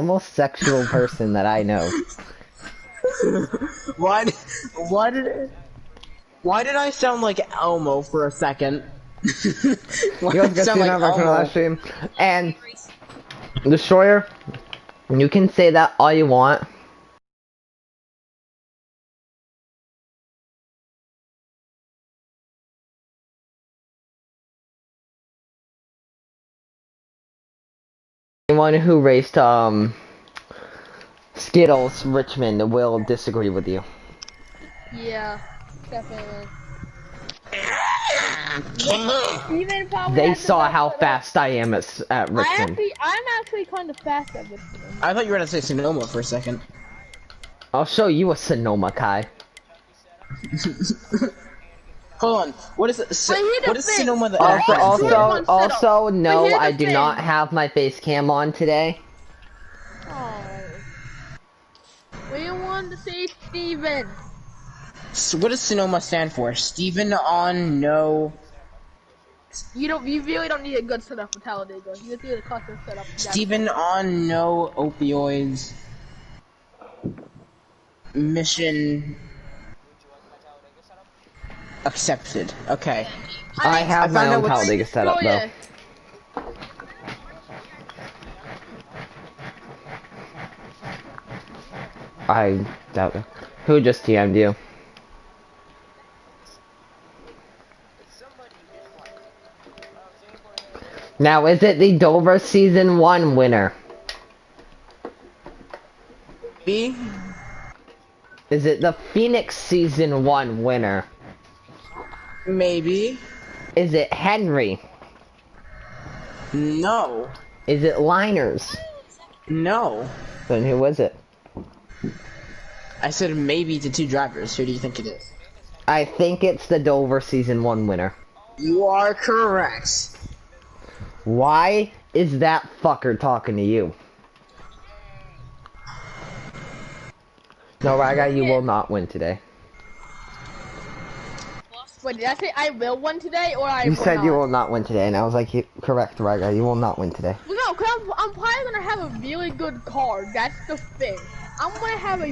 Most sexual person that I know. Why? Why did? Why did I sound like Elmo for a second? Why You did guys I got sound to like another version of that Elmo? stream. And Destroyer, you can say that all you want. Anyone who raced Skittles Richmond will disagree with you. Yeah, definitely. Steven probably They had the saw best how setup. fast I am at Richmond. I'm actually kind of fast at Richmond. I thought you were gonna say Sonoma for a second. I'll show you a Sonoma, Kai. Hold on. What is But here's what the is thing. Sonoma the I have acronym for? setup. But No, here's I the do thing. not have my face cam on today. Oh. We want to see Steven. So what does Sonoma stand for? Stephen on no. You really don't need a good setup for Talladega. You just need a custom setup. Stephen on no opioids. Mission accepted. Okay. I I have my found out own what's. Talladega setup though. I doubt it. Who just TM'd you? Now, is it the Dover Season 1 winner? B. Is it the Phoenix Season 1 winner? Maybe. Is it Henry? No. Is it Liners? No. Then who is it? I said maybe to two drivers. Who do you think it is? I think it's the Dover Season 1 winner. You are correct. Why is that fucker talking to you? No, Raga, you will not win today. Wait, did I say I will win today or I You will said not? you will not win today, and I was like, correct, Raga, you will not win today. Well, no, cause I'm probably gonna have a really good car. That's the thing. I'm gonna have a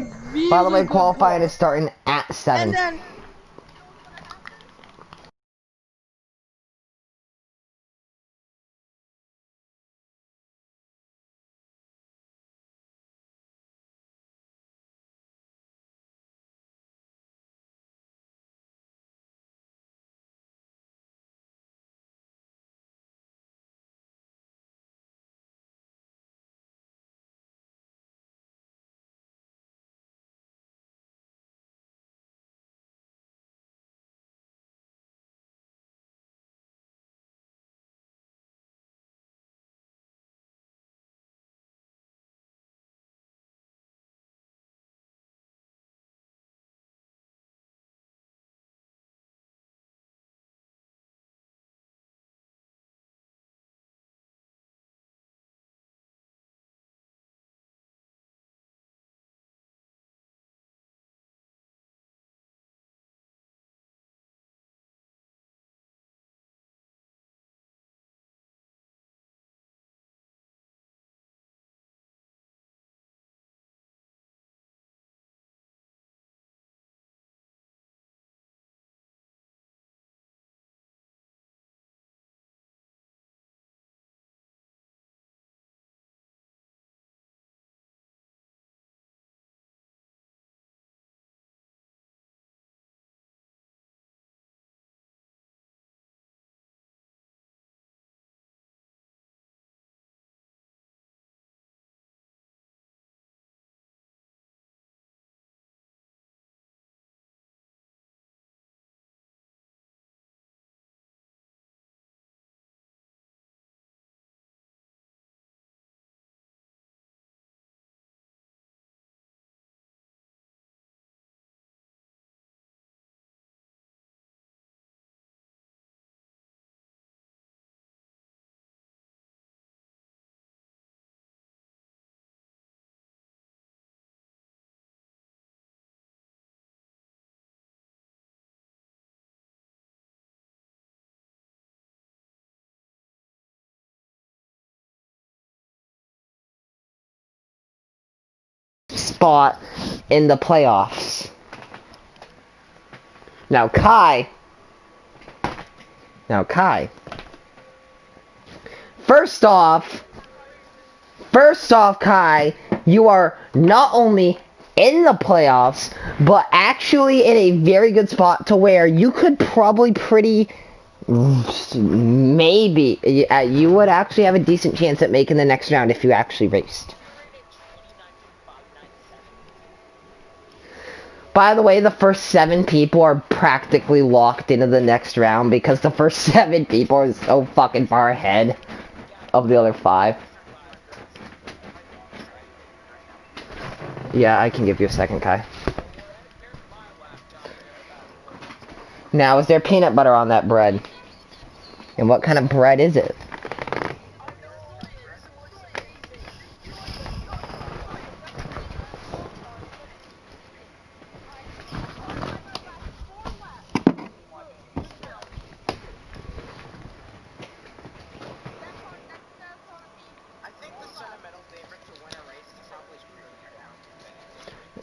By the really way, good qualifying car. is starting at 7. And then spot in the playoffs. Now, Kai. First off, Kai, you are not only in the playoffs, but actually in a very good spot to where you could probably maybe, you would actually have a decent chance at making the next round if you actually raced. By the way, the first 7 people are practically locked into the next round because the first 7 people are so fucking far ahead of the other 5. Yeah, I can give you a second, Kai. Now, is there peanut butter on that bread? And what kind of bread is it?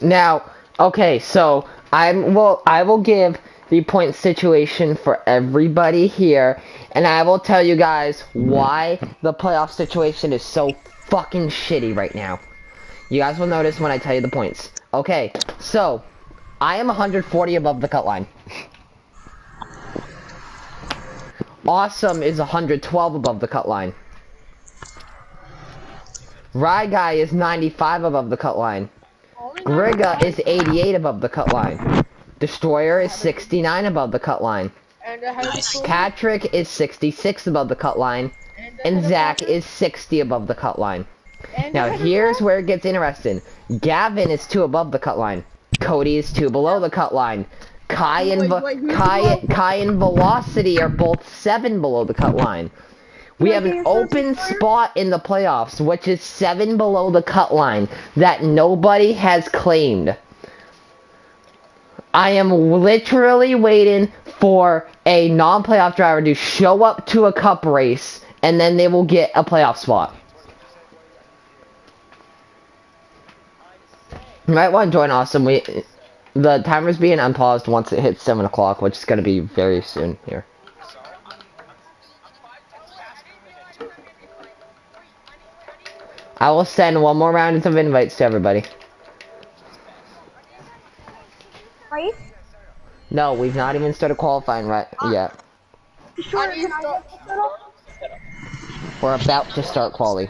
Now, okay, so I will give the point situation for everybody here, and I will tell you guys why the playoff situation is so fucking shitty right now. You guys will notice when I tell you the points. Okay, so I am 140 above the cut line. Awesome is 112 above the cut line. Rye Guy is 95 above the cut line. Grigga is 88 above the cut line. Destroyer is 69 above the cut line. Patrick is 66 above the cut line. And Zach is 60 above the cut line. Now here's where it gets interesting. Gavin is 2 above the cut line. Cody is 2 below the cut line. Kai and Velocity are both 7 below the cut line. We have an open spot in the playoffs, which is 7 below the cut line, that nobody has claimed. I am literally waiting for a non-playoff driver to show up to a cup race, and then they will get a playoff spot. You might want to join Awesome. The timer's being unpaused once it hits 7 o'clock, which is going to be very soon here. I will send one more round of invites to everybody. Right? No, we've not even started qualifying right yet. Sure, can I get settled? We're about to start quali.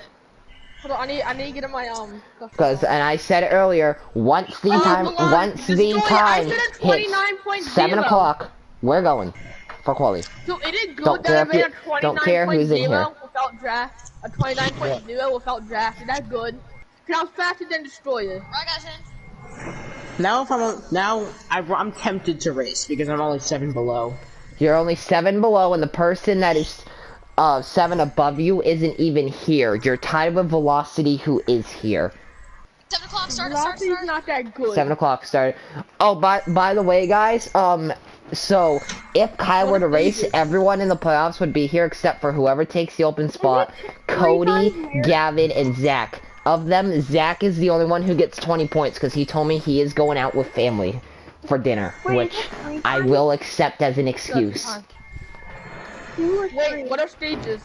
Hold on, I need to get in my Because, and I said it earlier, once the time hits 7 o'clock, we're going for quali. So it is good that I made a 29.0 without draft. A 29.0 without draft. Is that good? Cause I was faster than Destroyer. Right, guys, Now I'm tempted to race because I'm only 7 below. You're only 7 below, and the person that is 7 above you isn't even here. You're tied with Velocity, who is here. 7 o'clock start. Velocity's not that good. 7 o'clock start. Oh, by the way, guys, so if Kai were to race, everyone in the playoffs would be here except for whoever takes the open spot. Cody, Gavin, and Zach. Of them, Zach is the only one who gets 20 points because he told me he is going out with family for dinner, which I will accept as an excuse. Wait, what are stages?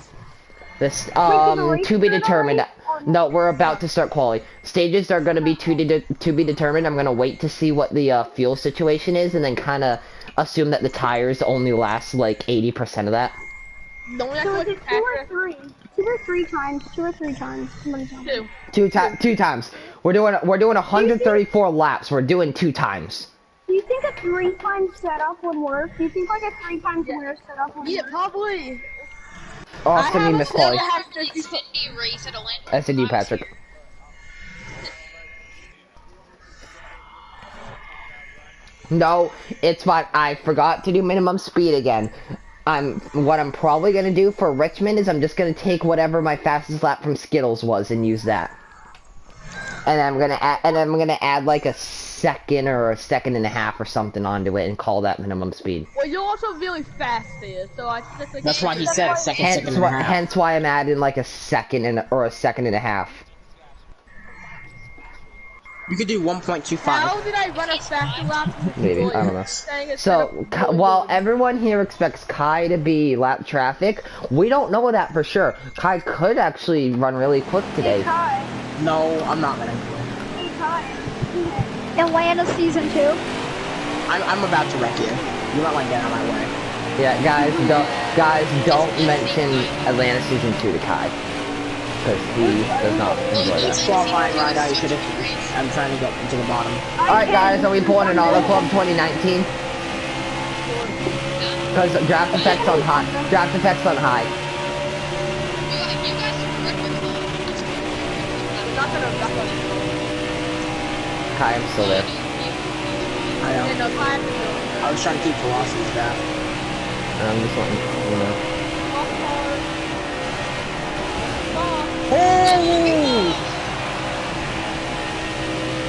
This, to be determined. No, we're about to start quali. Stages are going to be to be determined. I'm going to wait to see what the fuel situation is and then kind of assume that the tires only last like 80% of that. Don't So is it 2 or 3? 2 or 3 times? 2 or 3 times? Two. Two times. We're doing 134 laps. We're doing 2 times. Do you think a 3 times setup would work? Do you think like a 3 times winner setup would work? Yeah, probably. Austin, you missed quali. Race S&D, Patrick. No, it's fine. I forgot to do minimum speed again. What I'm probably gonna do for Richmond is I'm just gonna take whatever my fastest lap from Skittles was and use that. And I'm gonna add like a second or a second and a half or something onto it and call that minimum speed. Well, you're also really fast there, so I just like. That's why he said second and a half. Hence why I'm adding like a second or a second and a half. You could do 1.25. How did I run a faster lap? Maybe, I don't know. So, while everyone here expects Kai to be lap traffic, we don't know that for sure. Kai could actually run really quick today. Hey, Kai. No, I'm not gonna. Hey, Kai. Atlanta season 2. I'm about to wreck you. You might want to get out of my way. Yeah, guys, don't mention Atlanta season 2 to Kai, because he does not enjoy that. Qualifying right now, you should have. I'm trying to get into the bottom. Alright guys, are we pulling an Auto Club 2019? Because draft effects on high. Draft effects on high. You guys are good with Kai, I'm still there. I know. I was trying to keep velocities back. And I'm just letting you know. Oh!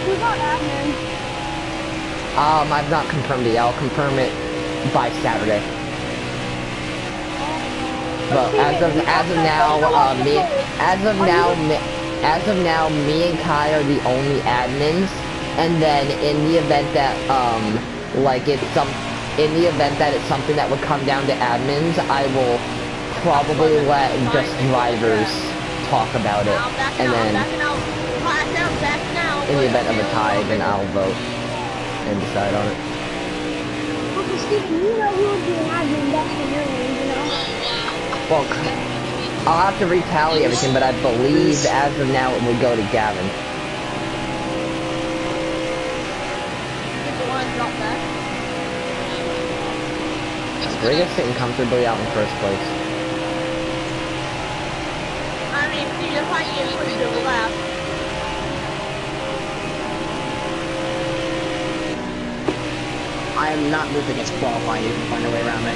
Who's our admin? I've not confirmed it. I'll confirm it by Saturday. But as of now, me and Kai are the only admins. And then in the event that it's something that would come down to admins, I will probably let just drivers talk about it. And then in the event of a tie, then I'll vote and decide on it. Okay, Steven, you know who would be an admin next to your name, you know? Well, I'll have to retally everything, but I believe as of now it would go to Gavin. Riga's sitting comfortably out in first place. I mean, if I get pretty good lap. I am not moving against qualifying. You can find a way around me.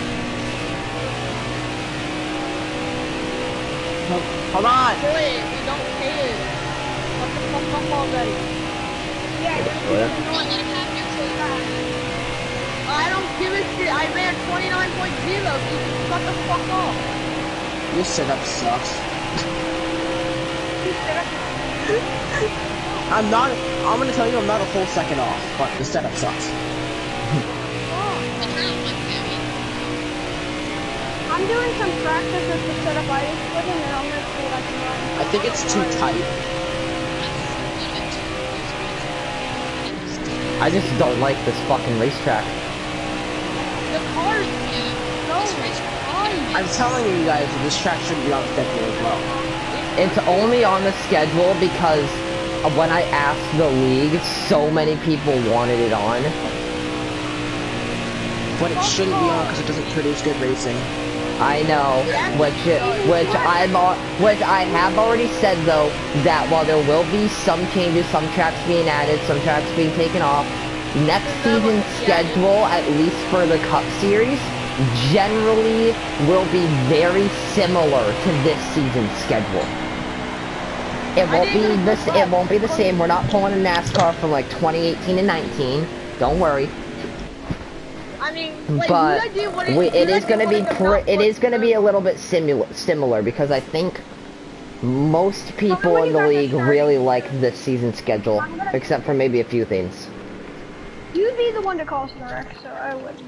Hold on! Wait, we don't care. What the fuck up already? Yeah, I don't give a shit. I ran 29.0. So shut the fuck off. Your setup sucks. I'm gonna tell you I'm not a full second off, but the setup sucks. I'm doing some practice with the setup I just put in, and I'm gonna see what I can run. I think it's too tight. I just don't like this fucking racetrack. The cars, no, I'm telling you guys, this track should be on schedule as well. It's only on the schedule because when I asked the league, so many people wanted it on. But it shouldn't be on because it doesn't produce good racing. I know, which I have already said though, that while there will be some changes, some tracks being added, some tracks being taken off, next season's schedule, at least for the Cup Series, generally will be very similar to this season's schedule. It won't be the same. We're not pulling a NASCAR from like 2018 and 19. Don't worry. I mean, wait, but it is going to be a little bit similar because I think most people in the league really like this season's schedule, except for maybe a few things. You'd be the one to cause the wreck, so I wouldn't.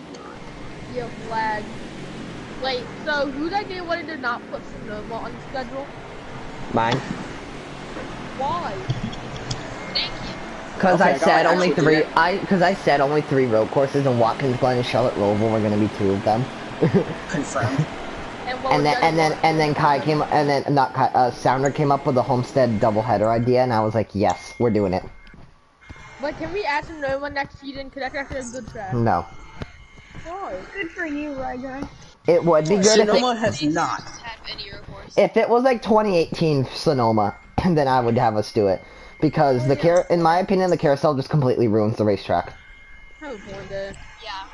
Yeah, flag. Wait, so whose idea was it to not put Sonoma on the schedule? Mine. Why? Thank you. Because I said only three. Because I said only 3 road courses, and Watkins Glen and Charlotte Roval were going to be 2 of them. Confirmed. And then Kai came, and then not Kai, Sounder came up with a Homestead doubleheader idea, and I was like, yes, we're doing it. But can we add Sonoma next season? Because that's actually a good track. No. Why? Good for you, right guy. It would be good Sonoma has not. If it was like 2018 Sonoma, then I would have us do it. Because in my opinion, the carousel just completely ruins the racetrack. I was born there. Yeah.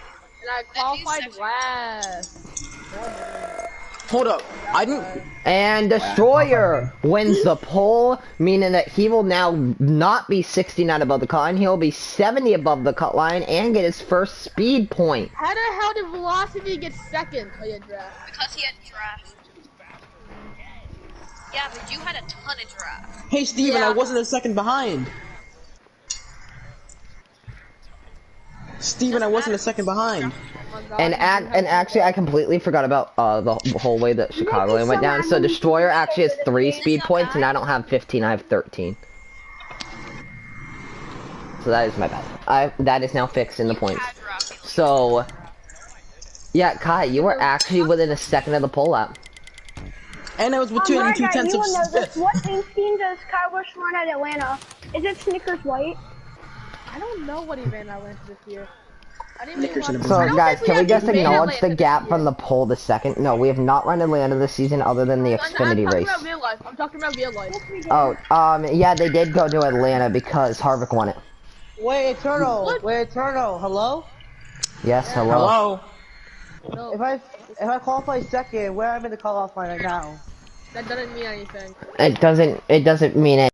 And I qualified last. Hold up, I didn't. And Destroyer wins the pole, meaning that he will now not be 69 above the cut line, he'll be 70 above the cut line and get his first speed point. How the hell did Velocity get second? Oh yeah, draft. Because he had draft. Yeah, but you had a ton of draft. Hey Steven, Yeah. I wasn't a second behind. Steven, I wasn't a second behind. And actually, I completely forgot about the whole way that Chicagoland went down. So Destroyer actually has 3 speed points, and I don't have 15. I have 13. So that is my bad. That is now fixed in the points. So, yeah, Kai, you were actually within a second of the pole lap. And I was between 2/10 of fifth. What paint scheme does Kyle Busch run at Atlanta? Is it Snickers White? I don't know what he ran at Atlanta this year. I didn't Snickers even and a watch. So, guys, can we just acknowledge the gap this from the pole to second? No, we have not run Atlanta this season other than the Xfinity race. I'm talking about real life. Oh, yeah, they did go to Atlanta because Harvick won it. Wait, Eternal. Wait, Eternal. Hello? Yes, hello. No, If I qualify second, where I'm in the call-off line right now? that doesn't mean anything. It doesn't mean it.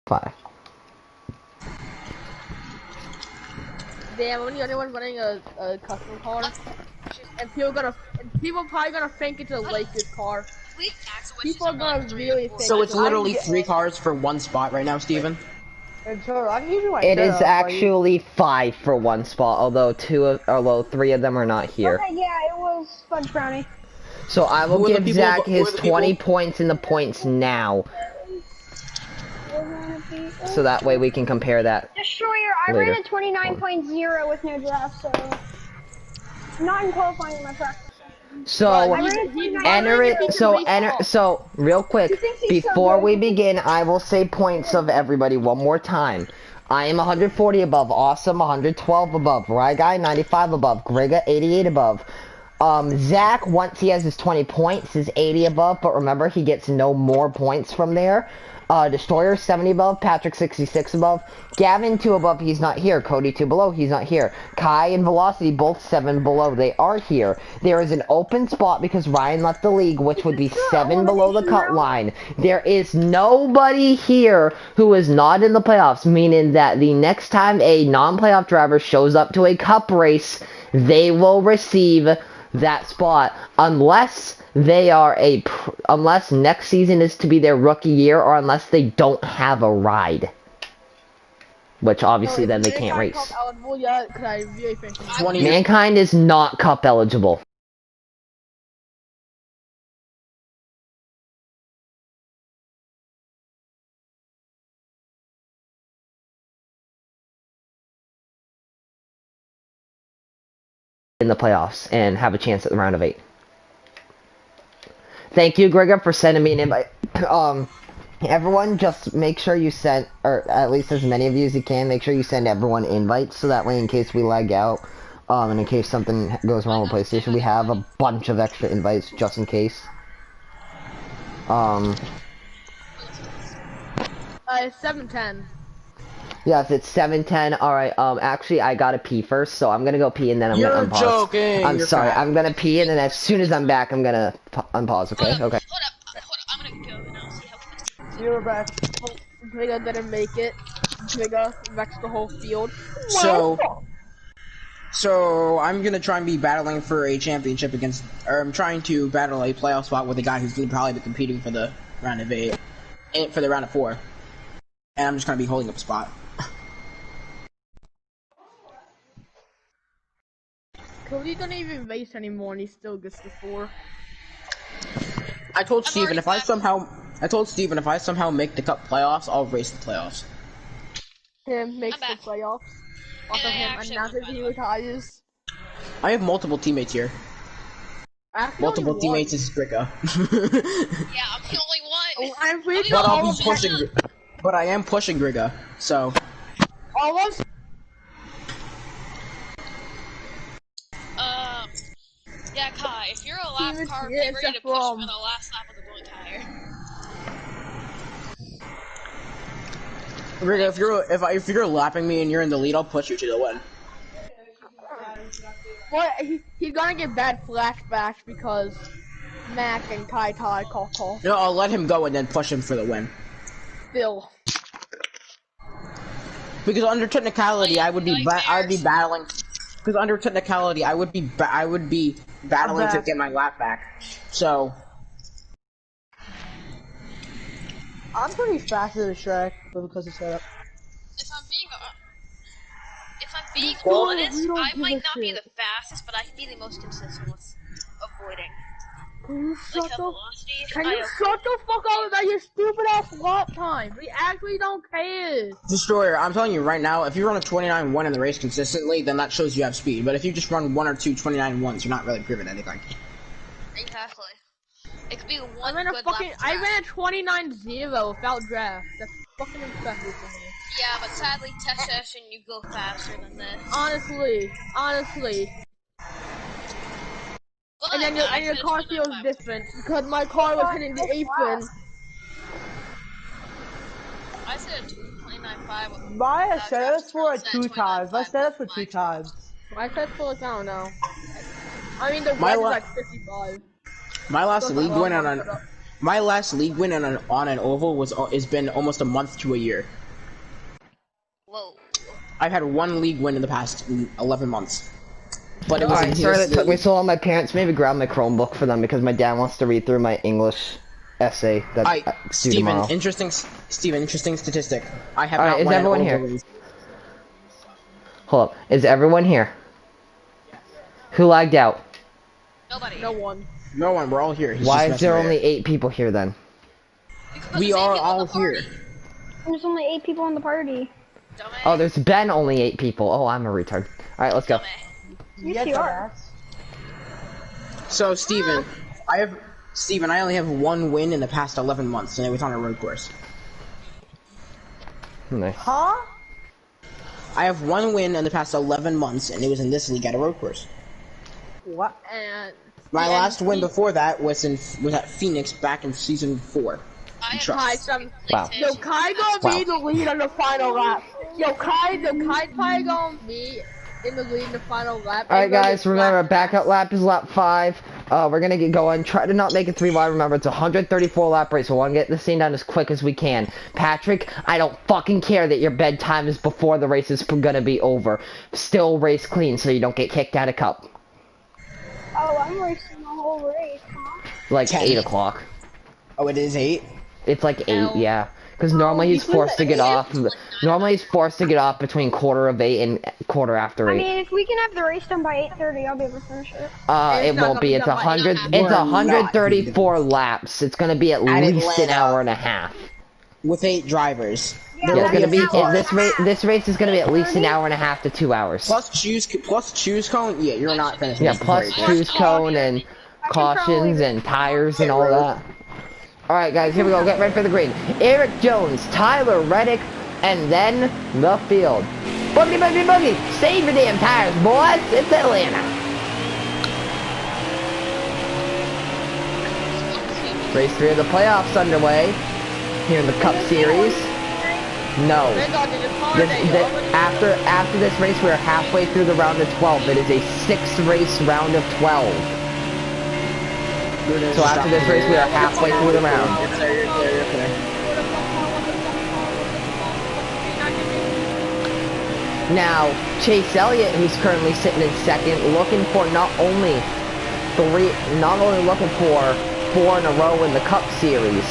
Five. Damn, I'm the only one running a custom car, and people probably gonna think it's a Lakers car. People are gonna really think. So it's literally 3 cars for 1 spot right now, Steven? Eternal, I can give you my It is setup, actually 5 for 1 spot, although 3 of them are not here. Okay, yeah, it was Fudge Brownie. So I will Who are the give people- Zach who are his the 20 people? points in the points now, so that way we can compare that. Destroyer, I Later. ran a 29.0 with no draft, so not in qualifying in my practice. So enter it. So real quick, before we begin, I will say points of everybody one more time. I am 140 above, Awesome 112 above, Right Guy 95 above, Grega 88 above. Zach, once he has his 20 points, is 80 above, but remember, he gets no more points from there. Destroyer 70 above, Patrick 66 above, Gavin 2 above, he's not here, Cody 2 below, he's not here, Kai and Velocity both 7 below, they are here. There is an open spot because Ryan left the league, which would be 7 below the cut line. There is nobody here who is not in the playoffs, meaning that the next time a non-playoff driver shows up to a cup race, they will receive that spot unless they are unless next season is to be their rookie year, or unless they don't have a ride, which obviously then they can't race. Mankind is not cup eligible. In the playoffs and have a chance at the round of 8. Thank you, Gregor, for sending me an invite. Everyone, just make sure you send, or at least as many of you as you can, make sure you send everyone invites, so that way in case we lag out, and in case something goes wrong with PlayStation, we have a bunch of extra invites just in case. It's 7:10. Yes, it's 7:10. Alright, actually, I gotta pee first, so I'm gonna go pee and then I'm gonna unpause. You're joking! I'm You're sorry, fat. I'm gonna pee and then as soon as I'm back, I'm gonna unpause, okay? Okay. Hold up, I'm gonna go and I'll see how. You're back. Trigger didn't make it. Trigger wrecks the whole field. So I'm gonna try and be battling for a championship against, or I'm trying to battle a playoff spot with a guy who's gonna probably be competing for the round of 8, for the round of 4, and I'm just gonna be holding up a spot. Cody don't even race anymore and he still gets the 4. I told Steven if I somehow make the cup playoffs, I'll race the playoffs. Him makes the back. playoffs. Also him announces he retires. I have multiple teammates here. Actually, Multiple only teammates is Gricka. Yeah, I'm the only one. one. I'm pretty But sure I'll all be of pushing. But I am pushing Grigga, so. all of us. Yeah, Kai, if you're a lap Steven, car, yeah, get ready to except push from- for the last lap of the blue tire. Grigga, if you're lapping me and you're in the lead, I'll push you to the win. Well, he's gonna get bad flashbacks because Mac and Kai call No, I'll let him go and then push him for the win. still. Because under technicality, I would be battling. Because under technicality, I would be battling to get my lap back. So. I'm pretty fast at a Shrek because of setup. If I'm being honest, I might not be the fastest, but I can be the most consistent with avoiding. Can you shut Like the velocity. Can you shut the fuck up about your stupid ass lap time? We actually don't care. Destroyer, I'm telling you right now, if you run a 29-1 in the race consistently, then that shows you have speed. But if you just run one or two 29-1s, you're not really proving anything. Exactly. It could be one I ran a good fucking lap. I ran a 29-0 without draft. That's fucking impressive for me. Yeah, but sadly, test session, you go faster than this. Honestly. But And then your car feels different because my car was hitting the apron. I said 29.5. My setup's for 2 times. My setup's for 2 times. My test for like, I don't know. I mean, the My wedge is like 55. My last league win on an oval has been almost a month to a year. Whoa. I've had one league win in the past 11 months. But it was Alright, sorry that took me so long. My parents maybe grab my Chromebook for them because my dad wants to read through my English essay that I do tomorrow. Interesting statistic. I have Alright, not is won everyone an here? oval. Hold up, is everyone here? Who lagged out? Nobody. No one. No one, we're all here. He's Why just is there messing only with 8 people here then? We are all here. There's only 8 people in the party. Oh, there's been only 8 people. Oh, I'm a retard. Alright, let's go. Yes, you are. So, Steven, I only have one win in the past 11 months, and it was on a road course. Nice. Huh? I have one win in the past 11 months, and it was in this league at a road course. What? And My last win before that was at Phoenix back in season 4. Kai, Wow. Yo, Kai gonna be the lead on the final lap. Yo, Kai probably gonna be in the lead in the final lap. Alright guys, remember, backup lap is lap 5. We're gonna get going. Try to not make it 3 wide. Remember, it's a 134 lap race, so we want to get this thing done as quick as we can. Patrick, I don't fucking care that your bedtime is before the race is gonna be over. Still race clean so you don't get kicked out of cup. Oh, I'm racing the whole race, huh? Like 10. 8 o'clock. Oh, it is 8? It's like 8, yeah. Because normally he's forced to get off. Normally he's forced to get off between 8:15 and 8:15. I mean, if we can have the race done by 8:30, I'll be able to finish it. It won't be. It's 100. It's 134 laps. It's gonna be at least an hour and a half. With 8 drivers. Yeah, It's gonna be. hour. This race is gonna be at least an hour and a half to 2 hours. Plus choose cone? Yeah, you're not finishing. Yeah, plus choose cone and cautions and tires and all that. Alright guys, here we go, get ready for the green. Eric Jones, Tyler Reddick, and then the field. Boogity, boogity, boogie! Save your damn tires, boys! It's Atlanta! Race 3 of the playoffs underway. Here in the Cup Series. No. After this race, we are halfway through the round of 12. It is a 6-race round of 12. So after this race, we are halfway through the round. Now, Chase Elliott, who's currently sitting in second, looking for not only looking for 4 in a row in the Cup Series,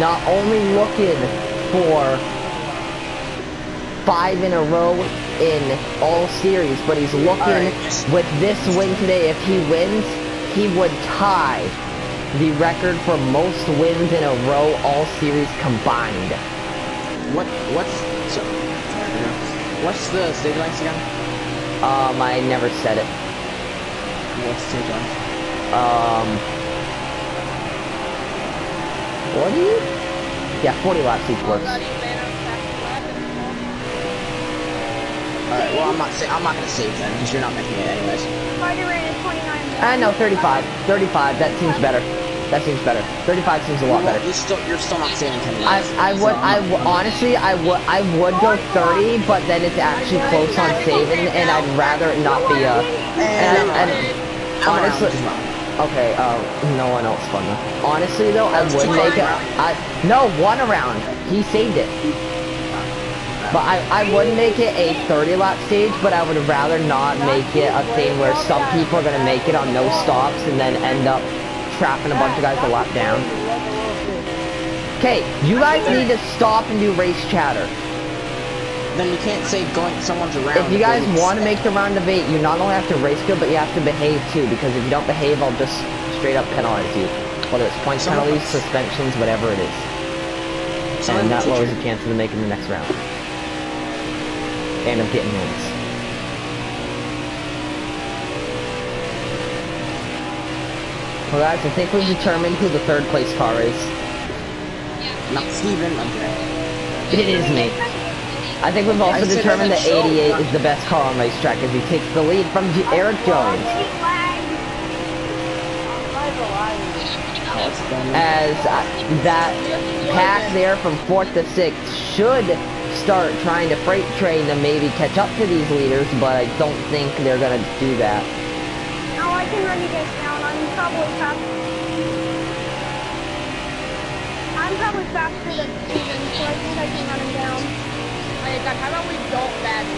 not only looking for 5 in a row in all series, but he's looking with this win today. If he wins, he would tie the record for most wins in a row, all series combined. What's the stage lengths again? I never said it. What's the stage length? 40? Yeah, 40 laps each works. Alright, well I'm not gonna save then, because you're not making it anyways. Spider ran at 29. No, 35. 35, that seems better. That seems better. 35 seems a lot better. You're still not saving 10 minutes. Honestly, I would go 30, but then it's actually close on saving, and I'd rather it not be honestly, okay, no one else fun though. Honestly though, I would make it, no, 1 around. He saved it. But I would make it a 30-lap stage, but I would rather not make it a thing where some people are gonna make it on no stops and then end up trapping a bunch of guys a lap down. Okay, you guys need to stop and do race chatter. Then you can't say going someone's around. If you guys want to make the round of 8, you not only have to race good, but you have to behave too, because if you don't behave, I'll just straight up penalize you. Whether it's points, penalties, suspensions, whatever it is. And that lowers the chance of them making the next round. And of getting wins. Well guys, I think we've determined who the 3rd place car is. Not Steven, okay. It is me. I think we've also determined that 88 is the best car on racetrack as he takes the lead from Eric Jones. As that pack there from 4th to 6th should start trying to freight train to maybe catch up to these leaders, but I don't think they're going to do that. No, I can run you guys down. I'm probably faster than Steven, so I think I can run him down. Hey, God, how about we don't battle?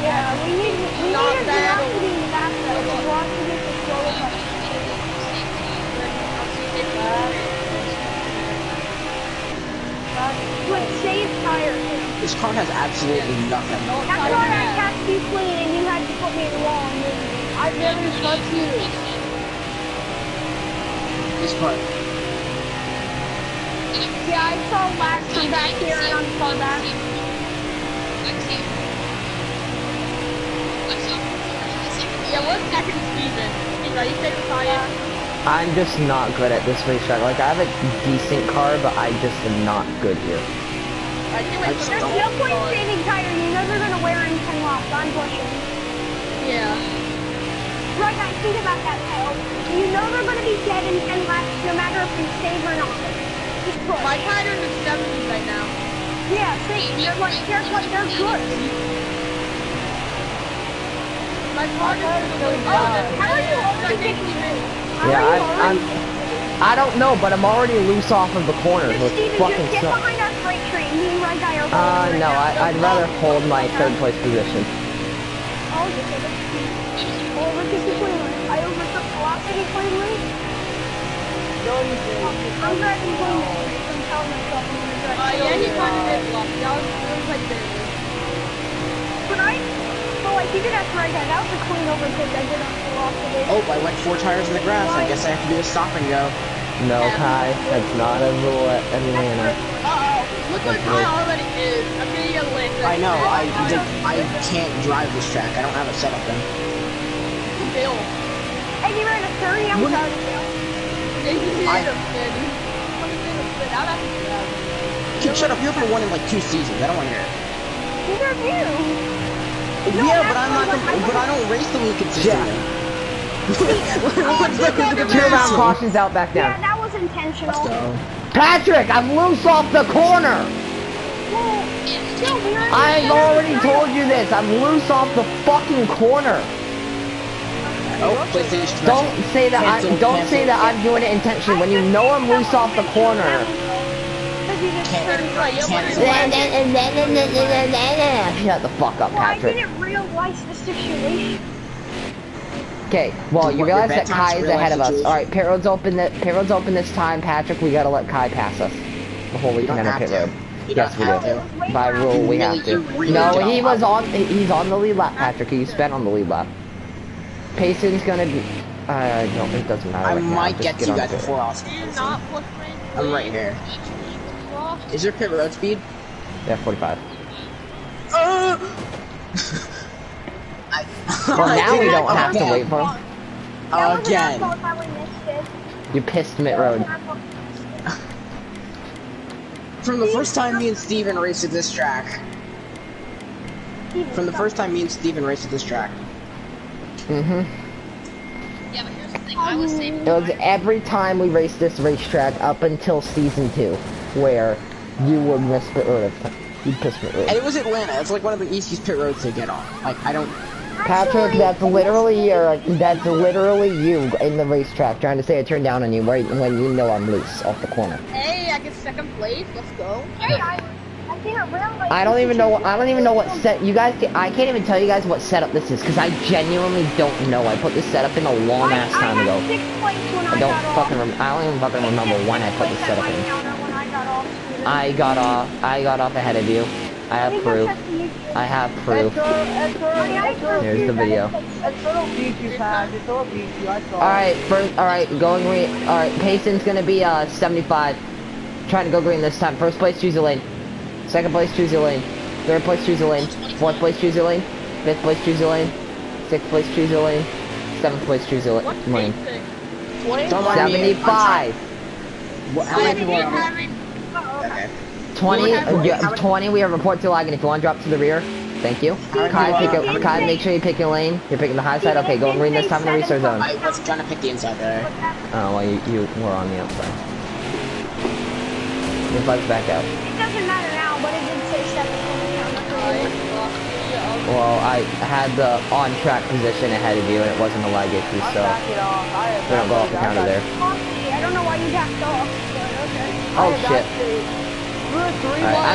Yeah, we need a velocity in the back though. Velocity is the slowest one. But save tires. This car has absolutely nothing. That's why I catch you clean and you had to put me in the wall. I'd rather trust you. This car. Yeah, I saw Wax from back here and I'm far back. Yeah, what's second Steven? Are you taking fire? I'm just not good at this racetrack. Like, I have a decent car, but I just am not good here. There's no point in saving tire. You know they're going to wear in 10 laps. I'm pushing. Yeah. Right, guys, think about that, Kyle. You know they're going to be dead in 10 laps no matter if you save or not. Just push. My tires are in the 70s right now. Yeah, see, they're good. My car is really How are you already getting I don't know, but I'm already loose off of the corners, which fucking get sucks. behind our freight train. Me and Red Guy are holding No, I'd rather hold my 3rd place position. I'll just take it. Overtook you cleanly. I overtook velocity cleanly. No, you didn't. I'm driving cleanly. I'm telling myself I'm going to drive. yeah, he kind of did luck. That was like barely. But like you did have Red Guy. That was a clean overtake I did on velocity. Oh, I went 4 tires in the grass. I guess I have to do a stop and go. No, Kai, that's not a rule at Atlanta. Uh-oh. Look what Kai already is. I'm getting a lick. I know. I can't drive this track. I don't have it set up then. Bill. Hey, you ran a 30. I'm proud of you. Kid, shut up. You haven't won in like 2 seasons. I don't want to hear it. Neither of you. Yeah, but I'm not. But I don't race the league consistently. What's the 2-round cautions out, back down. Yeah, that was intentional. Patrick, I'm loose off the corner. Well, no, we were I've already told you this. I'm loose off the fucking corner. Oh, PlayStation. Don't say that. Don't say that I'm doing it intentionally when you know I'm loose off the corner. Shut the fuck up, Well, I Patrick. didn't realize the situation. Okay, well, you realize that Kai is ahead of us. situation. Alright, pit road's open this time. Patrick, we gotta let Kai pass us before we You can don't enter have pit to. road. You Yes, we don't do. have to. By rule, we have to. No, he's on the lead lap, Patrick. He spent on the lead lap. Payson's gonna be... no, it doesn't matter. I right now. might Just get to you on guys pit before road. Austin. Do you not push me? I'm right here. Is your pit road speed? Yeah, 45. Well, now we don't have to wait for him. Again. You pissed Mitt Road. From the first time me and Steven raced at this track. Mm-hmm. Yeah, but here's the thing. I was saving. It was every time we raced this racetrack up until season 2, where you would miss pit road. You'd piss pit road. And it was Atlanta. It's like one of the easiest pit roads to get on. Like, I don't... Patrick, that's literally you in the racetrack trying to say I turned down on you right when you know I'm loose off the corner. Hey, I get second place. Let's go. Hey, I don't even know. I don't even know what set you guys. I can't even tell you guys what setup this is because I genuinely don't know. I put this setup in a long ass time ago. I don't fucking. I don't even fucking remember when I put this setup in. I got off ahead of you. I have proof. I have proof. Here's the video. Alright, first, alright, going green. Alright, Payson's gonna be 75. Trying to go green this time. First place, choose your lane. Second place, choose your lane. Third place, choose your lane. Fourth place, choose your lane. Fifth place, choose your lane. Sixth place, choose your lane. Seventh place, choose your lane. 75. How many people are okay. 20, we have report to lagging. If you want to drop to the rear, thank you. Kai, make sure you pick your lane. You're picking the high side. Okay, go green this time in the restart zone. I was trying to pick the inside there. Oh, well, you were on the outside. Your bug's back out. It doesn't matter now, but it did say 7. Well, I had the on-track position ahead of you, and it wasn't a lag issue, so we don't go off the counter there. I don't know why you backed off, but okay. Oh shit! Alright, I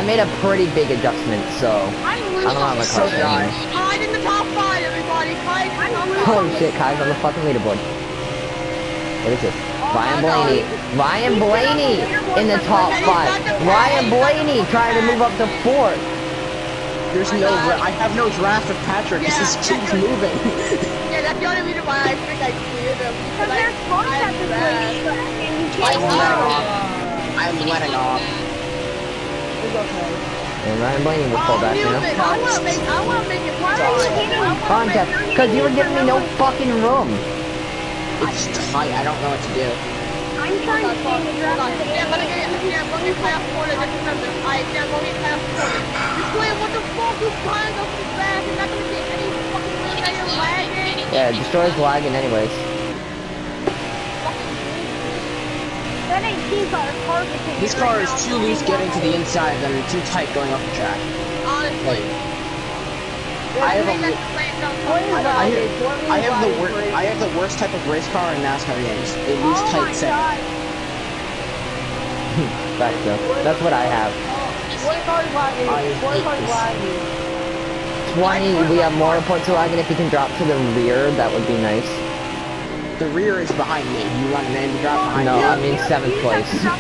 made a pretty big adjustment, so I don't have my car anymore. Kai's in the top 5, everybody. Kai's in the top 5. Holy shit, Kai's on the fucking leaderboard. What is this? Ryan Blaney in the top 5. Ryan Blaney trying to move up to 4th. There's no, I have no draft of Patrick. This just keeps moving. Yeah, that's the only reason why I think I cleared him. Because there's cars at the race, and you can't I'm letting off. It's okay. And Ryan Blaney will pull back, you know? I wanna make it Contest, because you were giving me no fucking room. It's tight. I don't know what to do. I'm trying to stay in the draft. Yeah, let me play off corner. Just remember. Alright, yeah, let me play off corner. This way, what the fuck? Who's flying up so fast? You're not gonna get any fucking wheel that you're lagging. Yeah, Destroyer's lagging anyways. That ain't car. This car is too loose getting to the inside than too tight going up the track. Honestly. I have the worst type of race car in NASCAR games. A loose, tight set. Back though. That's what I have. 20, we have more reports to lagging. If you can drop to the rear, that would be nice. The rear is behind me. You want to drop behind me? No, I mean 7th place. I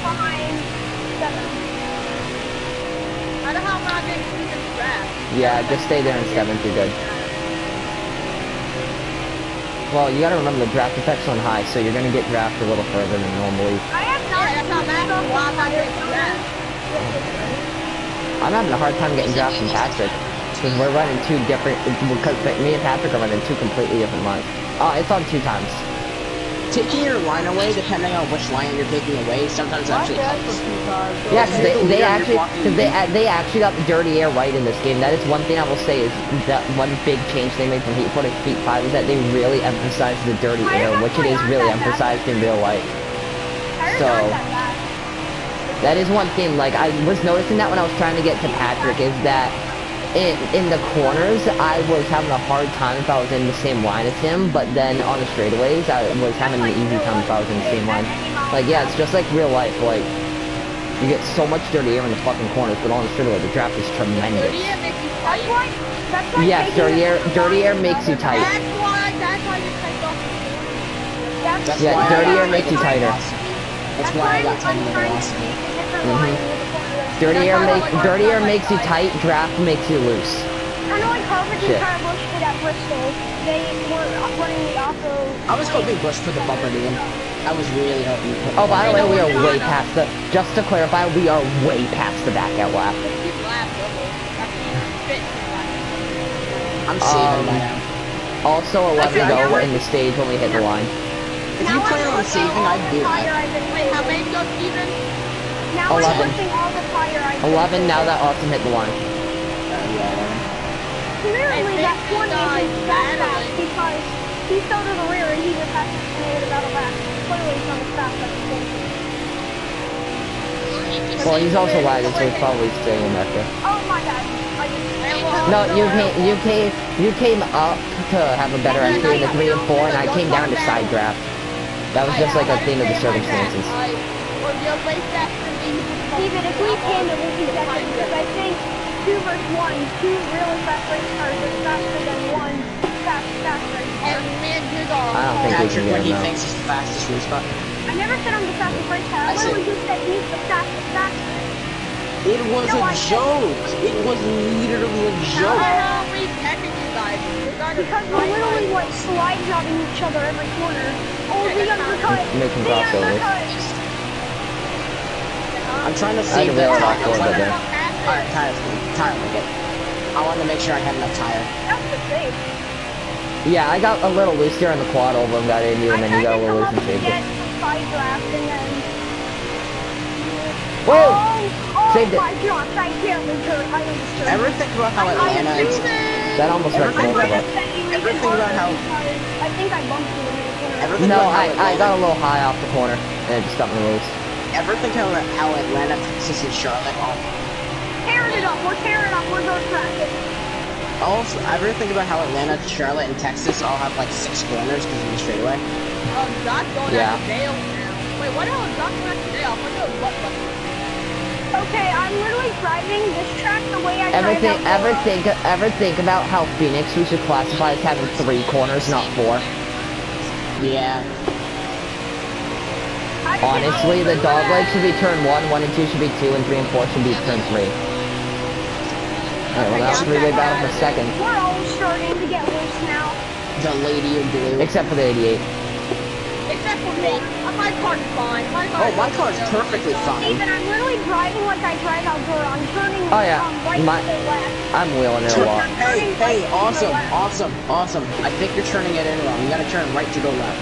don't know how I'm not getting to the draft. Yeah, just stay there in 7th, you're good. Well, you gotta remember the draft effect's on high, so you're gonna get drafted a little further than normally. I'm having a hard time getting drafted from Patrick, because we're running two different, because me and Patrick are running two completely different lines. Oh, it's on 2 times. Taking your line away, depending on which line you're taking away, sometimes actually helps. Yeah, because they actually got the dirty air right in this game. That is one thing I will say is that one big change they made from Heat 4 to Heat 5 is that they really emphasized the dirty air, which it is really emphasized in real life. So that is one thing. Like I was noticing that when I was trying to get to Patrick is that in the corners, I was having a hard time if I was in the same line as him, but then on the straightaways, I was having an easy time if I was in the same line. Like, yeah, it's just like real life, like, you get so much dirty air in the fucking corners, but on the straightaway, the draft is tremendous. Yes, dirty air makes you tight. That's why you take off. Yeah, dirty air makes you tighter. That's why I got 10 velocity. Dirty air makes you tight, draft makes you loose. I know like Harvard and Carbush did at Bristol. They were running the off-road. I was hoping Bush for the bumper dude. I was really hoping. Oh, by the way, we are way past the. Just to clarify, we are way past the back out lap. I'm saving that. Also 11 to go in the stage when we hit the line. If you plan on saving, I'd do that. Wait, how many go even? 11. 11 now that Austin hit the line. Clearly that 20 isn't that fast because he fell to the rear and he just has to stay about a lap. Clearly he's on the fast at the same. Well, he's also lagging, so he's probably staying back there. Oh my god. No, you came up to have a better entry in the 3 and 4, and I came down to side draft. That was just like a thing of the circumstances. Steven, if we handedly beat that because I think 2 versus 1, 2 really fast race cars is faster than 1 fast race car. And man, dig off. I don't think we Patrick, can when get he him thinks he's the fastest race car. I never said I'm the fastest race car. I literally just said he's the fastest. It was No, a I said- joke. It was literally a How joke. the hell are we pecking you guys? Because we're literally like slide jobbing each other every corner. Oh, the undercut! Making The crossovers. undercut! I'm trying to I had save to that wheel tire. off a little bit there. Alright, tire make it. I want to make sure I have enough tire. That's the safe. Yeah, I got a little loose here on the quad over and got into you, and then you got a little loose and saved get it. some side draft and then... Whoa! Oh Saved it. my gosh, I barely heard. I was disturbed. Ever think about how Atlanta is... That almost wrecked Everything both of about- us. Everything about how... I think I bumped you in the corner. Everything No, about how I Atlanta... got a little high off the corner, and it just got me loose. Ever think how Atlanta, Texas, and Charlotte are... Tearing it up, we're tearing up, we're going traffic. Also, ever think about how Atlanta, Charlotte, and Texas all have like 6 corners because of the straightaway? Josh going Yeah. after Dale now. Wait, what the hell is Josh going after Dale? What the butt button? Okay, I'm literally driving this track the way I Ever drive think about how Phoenix we should classify as having 3 corners, not 4? Yeah. Honestly, the dog leg should be turn 1, 1 and 2 should be 2, and 3 and 4 should be turn 3. Alright, well that was three-way battle for second. We're all starting to get loose now. The lady in blue. Except for the 88. Except for me. My car's fine. My car's perfectly fine. Steven, I'm literally driving like I drive outdoor. I'm turning Oh yeah, right to the left. I'm wheeling it a lot. Hey, awesome. I think you're turning it in wrong. You gotta turn right to go left.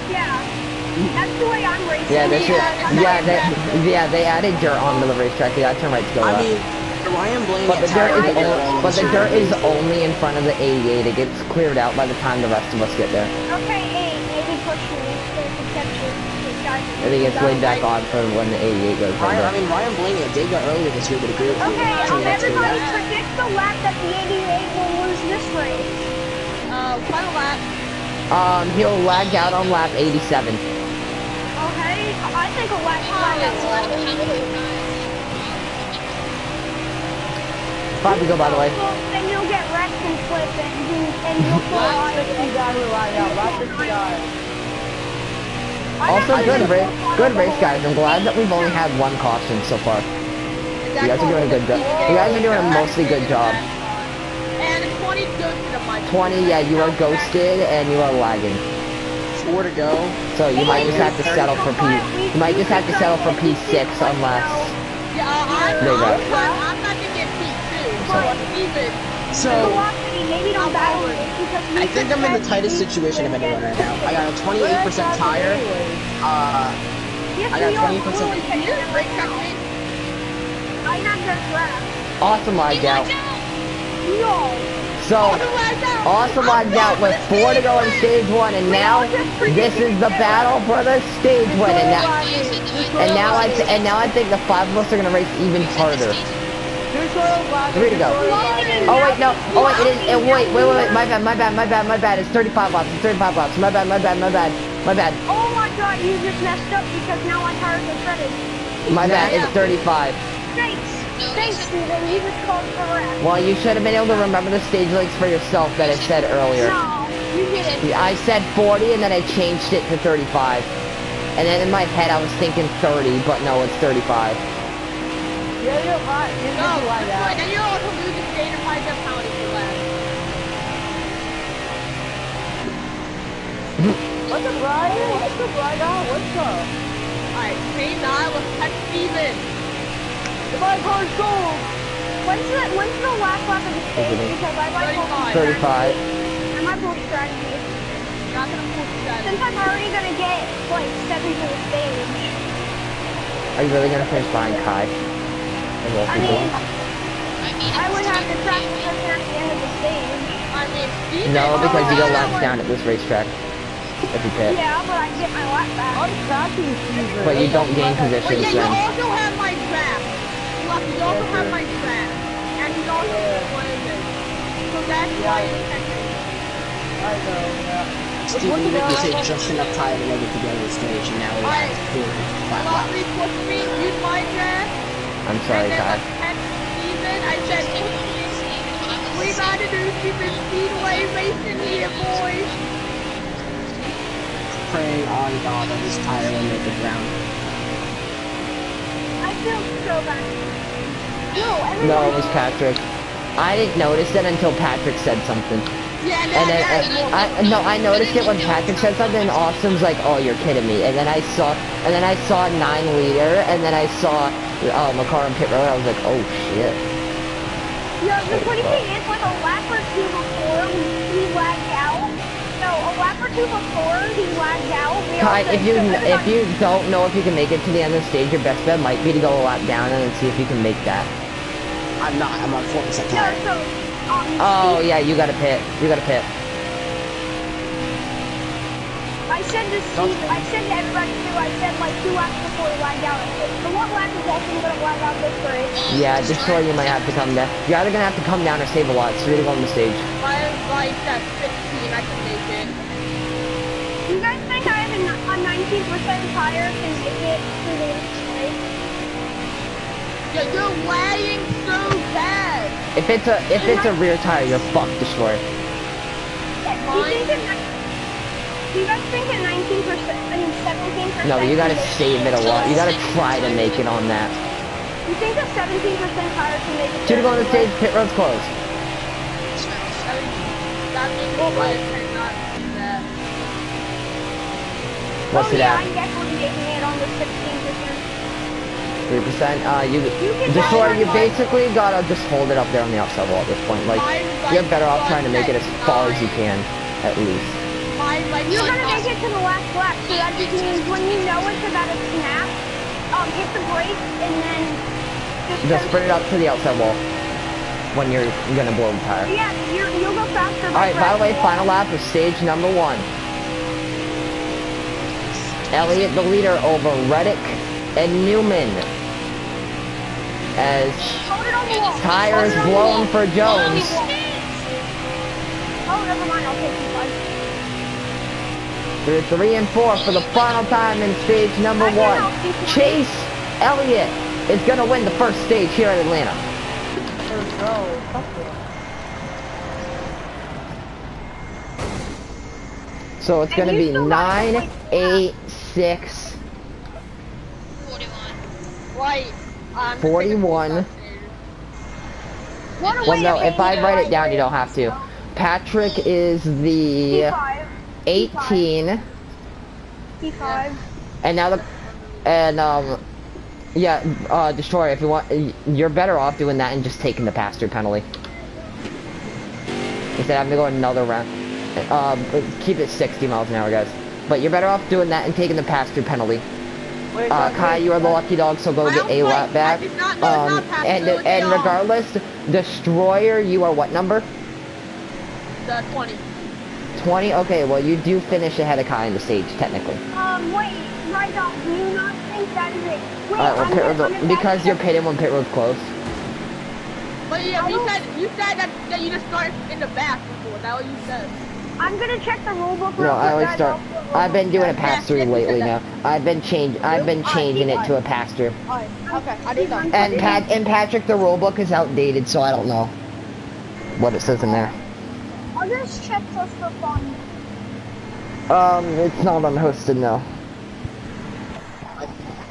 Yeah. That's the way I'm racing. Yeah, they added dirt onto the racetrack. You gotta turn right to go left. I mean, Ryan Blaney But the attacked dirt is only in front of the 88. It gets cleared out by the time the rest of us get there. Okay, hey, maybe push me to catch you. I think it's laid back on for when the 88 goes Ryan, under. I mean, Ryan Blaney at Dega earlier this year would agree with you. Okay, everybody that. predict the lap that the 88 will lose this race. Final lap. He'll lag out on lap 87. Okay, I think a lap Five to go, by the way. Then you'll get wrecked and flip and you'll fall out of it. Also, good race, guys. I'm glad that we've only had 1 caution so far. You guys are doing a good job. You guys are doing a mostly good job. And 20 ghosted of my 20, yeah, you are ghosted and you are lagging. 4 to go. So you might just have to settle for You might just have to settle for P6 unless. Yeah, I'm not gonna get P2. Sorry. So, I think I'm in the tightest situation of anyone right now. I got a 28% tire. I got 20%. I have their draft. Awesome lagged out. No. So, awesome lagged out with 4 to go in stage 1, and now this is the battle for the stage win. And now I think the 5 of us are gonna race even harder. 3 to go. Oh wait, no. Oh wait, it is. Wait. My bad. It's 35 laps. It's 35 laps. My bad. Oh my god, you just messed up because now my tires are shredded. My bad. It's 35. Thanks, Steven. You just called for a wreck. Well, you should have been able to remember the stage lengths for yourself that it said earlier. No, you didn't. I said 40 and then I changed it to 35. And then in my head I was thinking 30, but no, it's 35. Yeah, you're right. You're No, like that. and you also lose the state of high jump penalty for last. What's up, Ryan? What's up? Alright, Shane Nye with Pet Steven. My car's gold. When's the last lap of the stage? Because I might pull 35. I might pull strategy. Not gonna pull strategy. Since I'm already gonna get like 7 to the stage. Are you really gonna finish behind Kai? I mean, I would have to track the person at the end of the stage. I mean, Steven. No, because you go laps down at this racetrack. If you pit. Yeah, but I get my lap back. I'm tracking Steven. But you don't gain But positions yeah, you then. also have my draft. Look, you also have my draft. And you also what is it? So that's why you're catching. I know, yeah. Steven, you make me say just enough tire to make it to the end of the stage, and now we have 4 5 Lottery laps. push me, use my draft. I'm sorry, Kai. I said, we gotta do Super Speedway racing here, boys. Praying on God that this tire will make it down. I feel so bad. No, it was Patrick. I didn't notice it until Patrick said something. Yeah, And then I noticed it when Patrick said something, and Austin's like, "Oh, you're kidding me." And then I saw 9 liter, and then I saw a car on pit road. I was like, "Oh shit." Yeah, the funny thing is, like a lap or two before we lagged out. No, a lap or two before he lagged out. Kai, if you don't know if you can make it to the end of the stage, your best bet might be to go a lap down and then see if you can make that. I'm not. I'm on 4% tire. No, so, Oh yeah, you gotta pit. You gotta pit. I said to Steve, I said to everybody too, I said like 2 laps before we lagged out. The one lap is also gonna lag out this race. Yeah, Destroy, you might have to come down. You're either gonna have to come down or save a lot. So you're gonna go on the stage. Mine's like that 16, I can make it. Do you guys think I have a 19% tire can make it through the race? Yeah, you're lagging so bad. If it's a rear tire, you're fucked, Destroy. Do you guys think at 19%, I mean 17%? No, you gotta save it a lot. You gotta try to make it on that. You think a 17% tire can make it? Should go on the stage, pit road's closed. That means I cannot do that. What's it yeah, at? I'm definitely making it on the 16%. 3%. Destroy, you basically gotta just hold it up there on the outside wall at this point. Like, you're better off trying to make it as far as you can, at least. You're gonna make it to the last lap, so that just means when you know it's about to snap, hit the brake and then just bring it up to the outside wall when you're gonna blow the tire. Yeah, you'll go faster. Alright, by the way, final lap of stage number 1. Elliott the leader over Reddick and Newman. As tires blown for Jones. Oh, never mind, I'll take you guys. Through 3 and 4 for the final time in stage number 1. Chase Elliott is gonna win the first stage here at Atlanta. So it's gonna be 9, 8, 6, 41. Well, no, if I write it down, you don't have to. Patrick is the 18. P5. And now yeah, Destroyer, if you want, you're better off doing that and just taking the pass-through penalty. Instead of having to go another round. Keep it 60 miles an hour, guys. But you're better off doing that and taking the pass-through penalty. Kai, you are the lucky dog, so go get a lap back. And regardless, Destroyer, you are what number? The 20. 20? Okay, well you do finish ahead of Kai in the stage, technically. Wait, right off, do you not think that is it? Wait, Alright, well, because you're pitting when pit road's closed. But yeah, you said that you just started in the back before, is that what you said? I'm gonna check the rulebook. No, I always start. I've been doing a pass-through lately now. I've been changing it to a pass-through. Okay, I did that. And Patrick, the rulebook is outdated, so I don't know what it says in there. I'll just check just for fun. It's not unhosted now.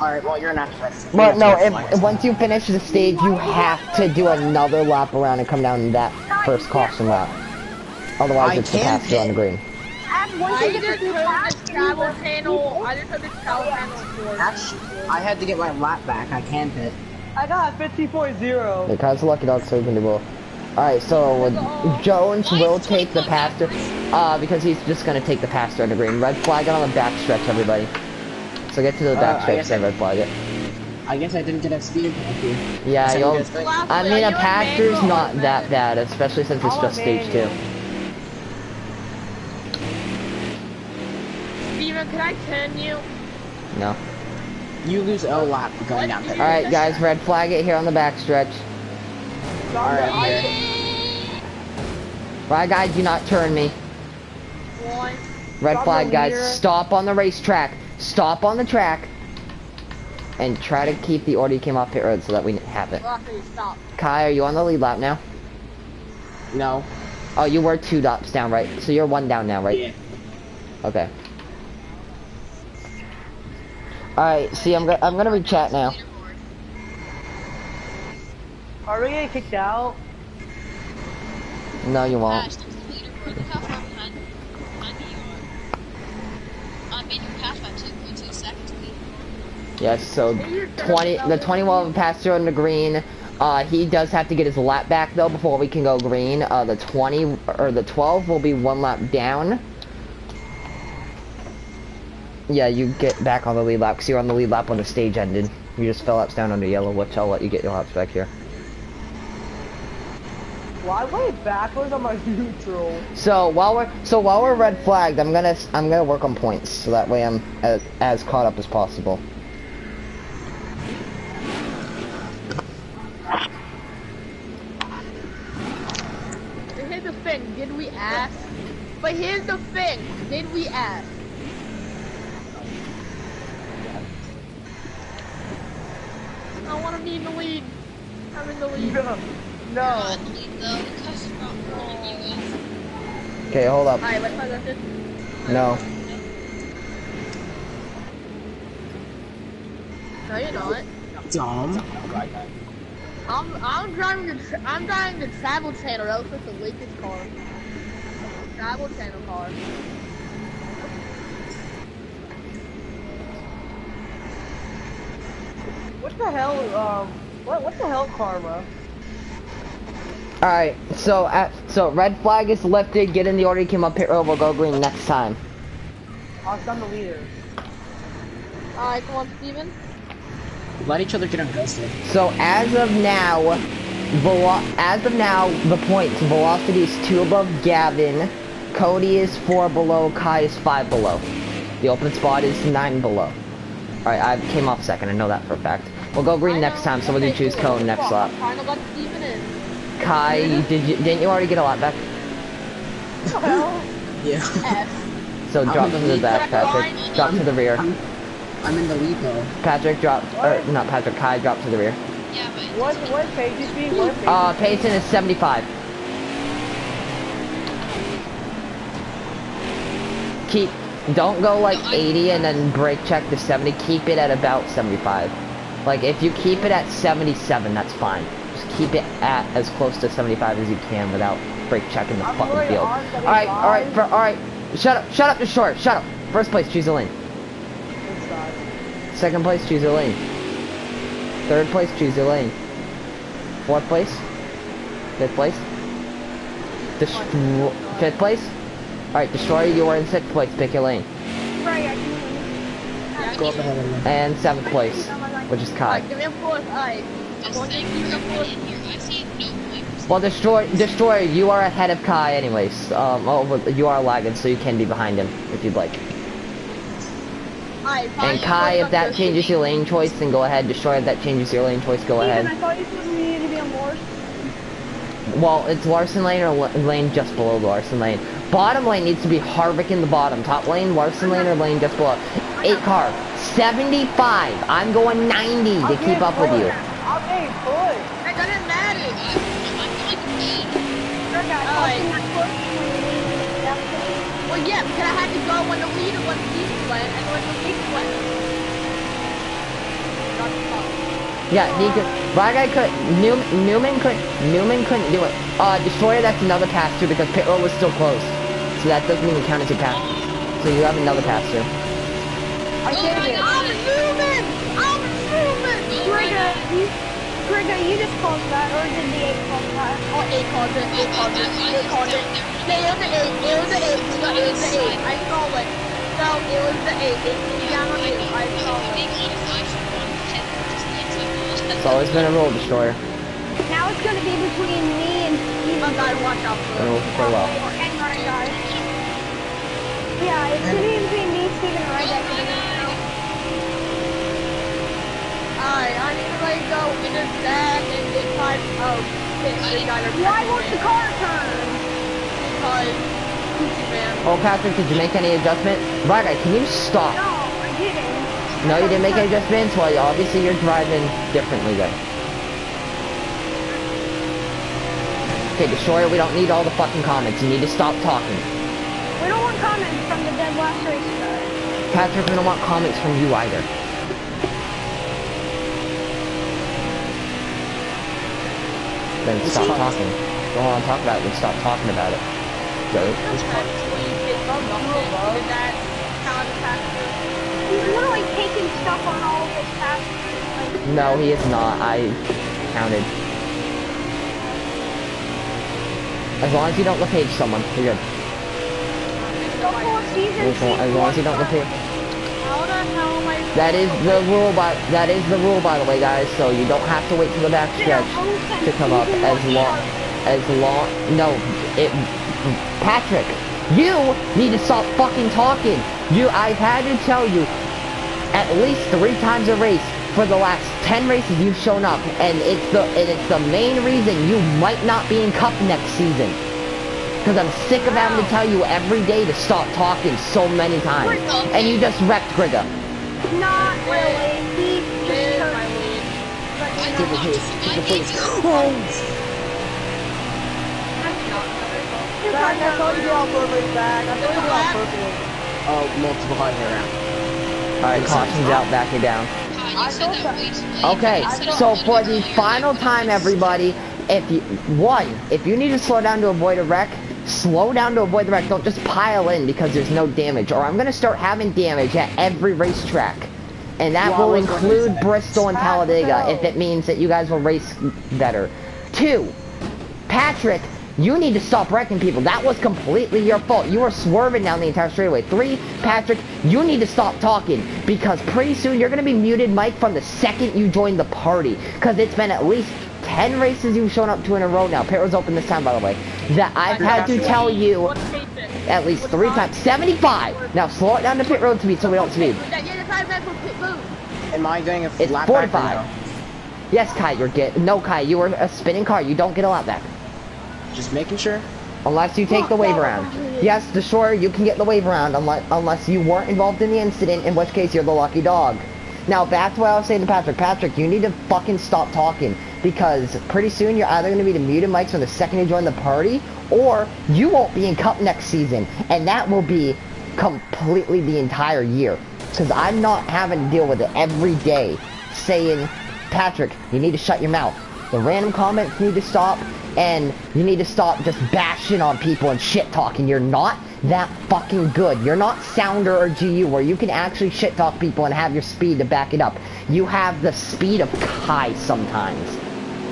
Alright, well, you're not. But no, once you finish the stage, you have to do another lap around and come down that first caution lap. Otherwise, it's the pass-through on the green. I just heard the travel panel. I had to get my lap back. I can pit. I got 50.0. The Kai's a lucky dog, so he can do both. Alright, so Jones will take the pass-through, because he's just gonna take the pass-through on the green. Red flag it on the back stretch, everybody. So get to the back stretch and red flag it. I guess I didn't get a speed. Yeah, I mean, a pass-through's not that bad, especially since it's just stage 2. Steven, can I turn you? No. You lose a lap for going down pit. Alright, guys, red flag it here on the back stretch. Alright, Right, guys, do not turn me. Red flag, guys. Stop on the racetrack. Stop on the track. and try to keep the order you came off pit road so that we have it. Stop. Kai, are you on the lead lap now? No. Oh, you were 2 laps down, right? So you're 1 down now, right? Yeah. Okay. Alright, see, I'm gonna read chat now. Are we getting kicked out? No, you won't. Gosh, look at the leaderboard. Look how far behind me you are. I'm being passed by 2.2 seconds. Yes, so the 21 passed through on the green. He does have to get his lap back though before we can go green. The 20 or the 12 will be 1 lap down. Yeah, you get back on the lead lap because you're on the lead lap when the stage ended. You just fell laps down under yellow, which I'll let you get your laps back here. Why way backwards on my neutral? So while we're red flagged, I'm gonna work on points so that way I'm as caught up as possible. Here's the thing, did we ask? But here's the thing, did we ask? I want to be in the lead. I'm in the lead. No. Okay, hold up. Alright, let's try this. No. No, you're not. Dumb. I'm driving the travel channel. That was just a Lakers car. Travel channel car. What the hell? What the hell, Karma? Alright, so red flag is lifted, get in the order you came up pit road, we'll go green next time. I'm the leader. Alright, come on, Steven. Let each other get invested. So as of now, the points, Velocity is 2 above Gavin, Cody is 4 below, Kai is 5 below. The open spot is 9 below. Alright, I came off second, I know that for a fact. We'll go green next time, so we'll do choose cone next lap. Kai, didn't you already get a lap back? Yeah. So drop to the back, Patrick. Drop to the rear. I'm in the lead though. Patrick, drop, or not Patrick, Kai, drop to the rear. Yeah, but What page is being? What page? Payson is 75. Don't go like 80 and then brake check to 70, keep it at about 75. Like, if you keep it at 77, that's fine. Just keep it at as close to 75 as you can without brake checking the fucking field. Alright, shut up, Destroyer, shut up. First place, choose a lane. Second place, choose a lane. Third place, choose a lane. Fourth place. Fifth place. Fifth place. Alright, Destroyer, you are in 6th place, pick your lane. Go up ahead of me. And 7th place, which is Kai. Give me a fourth eye. Well, Destroyer, you are ahead of Kai anyways. You are lagging, so you can be behind him, if you'd like. And Kai, if that changes your lane choice, then go ahead. Destroyer, if that changes your lane choice, go ahead. I thought you said we needed to be on Larson. Well, it's Larson lane or lane just below the Larson lane. Bottom lane needs to be Harvick in the bottom. Top lane, Larson lane, or lane just below. 8 car, 75. I'm going 90 to keep up with you. I'm 8 foot. It doesn't matter. Well, yeah, because I had to go when the leader was east went and when the east went. Yeah, he could. Black guy could. Newman couldn't do it. Destroyer, that's another pass through because pit road was still closed, so that doesn't even count as a pass. So you have another pass through. I'm Newman. Grega, you just called that, or did the 8 call that? Oh, 8 called it. 8 called it. 8 called it. No, it was the 8. It was the 8. No, it was the 8. I saw it. No, it was the 8. It came down on 8. I saw it. It's always been a rule, Destroyer. Now it's gonna be between me and Steven. Oh God, watch out for It will play well. And running guys. Yeah, it's gonna be between me, Steven, and Rave. Alright, I need to let it go in the back and get time. Oh, shit, the guy are Why won't the car turn? Because, Gucci man. Oh, Patrick, did you make any adjustment? Right guy, can you stop? No, I didn't. No, you didn't make any adjustments. Well, obviously you're driving differently then. Okay, Destroyer, we don't need all the fucking comments. You need to stop talking. We don't want comments from the dead last race guy. Patrick, we don't want comments from you either. Then stop talking. Don't want to talk about it, then stop talking about it. Joke. He's literally taking stuff on all of his passes. Like, No, he is not. I counted. As long as you don't LePage someone, you're good. As long as you don't LePage. How the hell am I? That is the rule by the way, guys. So you don't have to wait till the back stretch to come up no, Patrick, you need to stop fucking talking. I've had to tell you at least 3 times a race for the last 10 races you've shown up, and it's the main reason you might not be in Cup next season. Because I'm sick of having to tell you every day to stop talking so many times. And you just wrecked Grigga. not really. He just my lead. Back, I told you I'll move it back. I told you on purpose. Oh, multiple cars around. Alright, caution's out, back it down. You said that way too late. Okay, so for the final time, everybody, if you need to slow down to avoid a wreck, slow down to avoid the wreck. Don't just pile in because there's no damage, or I'm gonna start having damage at every racetrack. And that will include Bristol and Talladega if it means that you guys will race better. 2, Patrick, you need to stop wrecking people. That was completely your fault. You were swerving down the entire straightaway. 3, Patrick, you need to stop talking because pretty soon you're going to be muted, Mike, from the second you join the party. Because it's been at least 10 races you've shown up to in a row now. Pit was open this time, by the way. That I've had to tell you at least 3 times. 75! Now slow it down to pit road speed so we don't speed. Am I going a It's lap 45. back or no? Yes, Kai, no, Kai, you were a spinning car. You don't get a lap back. Just making sure. Unless you take the wave around. Yes, Destroyer, you can get the wave around unless you weren't involved in the incident, in which case you're the lucky dog. Now, back to what I was saying to Patrick. Patrick, you need to fucking stop talking, because pretty soon you're either going to be the muted mics from the second you join the party, or you won't be in Cup next season, and that will be completely the entire year. Because I'm not having to deal with it every day, saying, Patrick, you need to shut your mouth. The random comments need to stop, and you need to stop just bashing on people and shit talking. You're not that fucking good. You're not Sounder or GU where you can actually shit talk people and have your speed to back it up. You have the speed of Kai sometimes.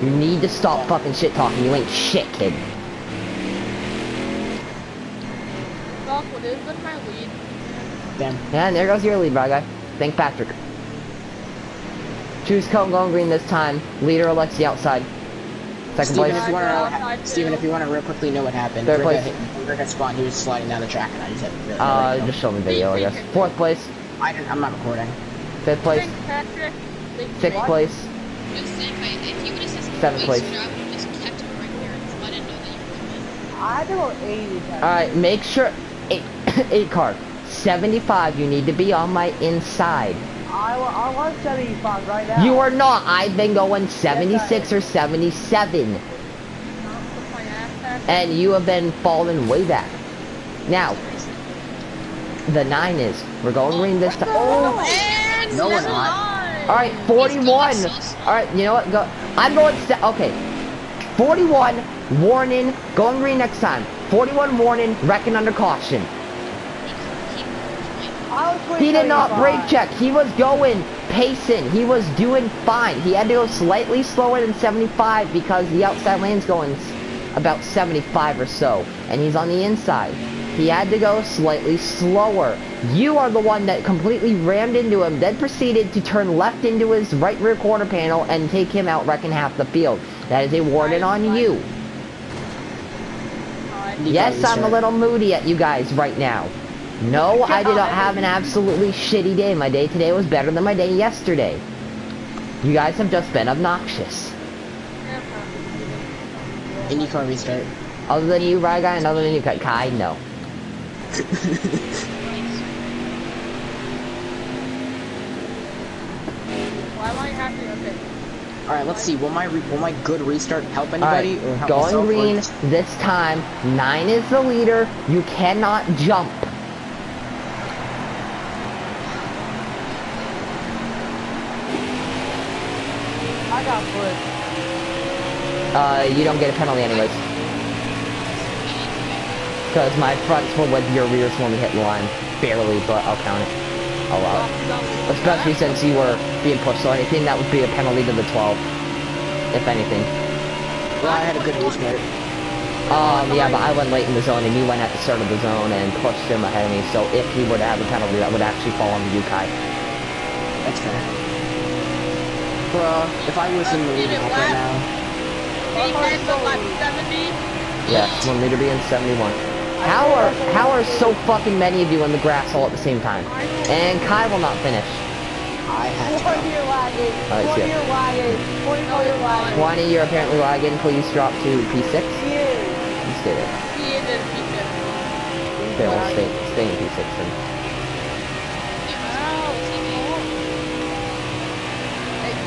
You need to stop fucking shit talking. You ain't shit, kid. What is with my lead? Damn. Yeah, and there goes your lead, bro guy. Thank Patrick. Choose cone going green this time. Leader elects the outside. Second place. Steven, if you want to real quickly know what happened. Third place. Greg spawned, he was sliding down the track and I just had to Just show me video, I guess. 4th place. I'm not recording. 5th place. 6th place. Just saying, if you would have said something 7th place. I would have just kept it right here until I didn't know that you were coming. I had to go 80. Alright, make sure 8 car. 75, you need to be on my inside. I want 75 right now. You are not. I've been going 76 or 77. And you have been falling way back. Now, the 9 is, we're going green this time. And No, we're not. Alright, 41. Alright, you know what? Go. I'm going, okay. 41, warning, going green next time. 41, warning, wrecking under caution. He did not brake check. He was going, pacing. He was doing fine. He had to go slightly slower than 75 because the outside lane's going about 75 or so. And he's on the inside. He had to go slightly slower. You are the one that completely rammed into him, then proceeded to turn left into his right rear quarter panel and take him out, wrecking half the field. That is a warning on you. Yes, I'm a little moody at you guys right now. No, I did not have an absolutely shitty day. My day today was better than my day yesterday. You guys have just been obnoxious. IndyCar restart. Other than you, Rye Guy, and other than you, Kai, no. Alright, let's see. Will my good restart help anybody? Or help Going myself, green or... this time. 9 is the leader. You cannot jump. I got foot. You don't get a penalty anyways. Because my fronts were with your rears when we hit the line. Barely, but I'll count it. I'll allow it. Especially since you were being pushed, so anything that would be a penalty to the 12. If anything. Well, I had a good restart. Yeah, but I went late in the zone, and you went at the start of the zone and pushed him ahead of me, so if he were to have a penalty, that would actually fall on you, Kai. That's fair. Bruh, if I was in the lead up right now... Yes, 1 leader being 71. How are so fucking many of you in the grass all at the same time? And Kai will not finish. I had to. 20, you're lagging. Alright, 20, see ya. you're lagging. 24, you're lagging. 20, you're apparently lagging. Please drop to P6. Yeah. You stay there. Okay, we'll stay in P6 then.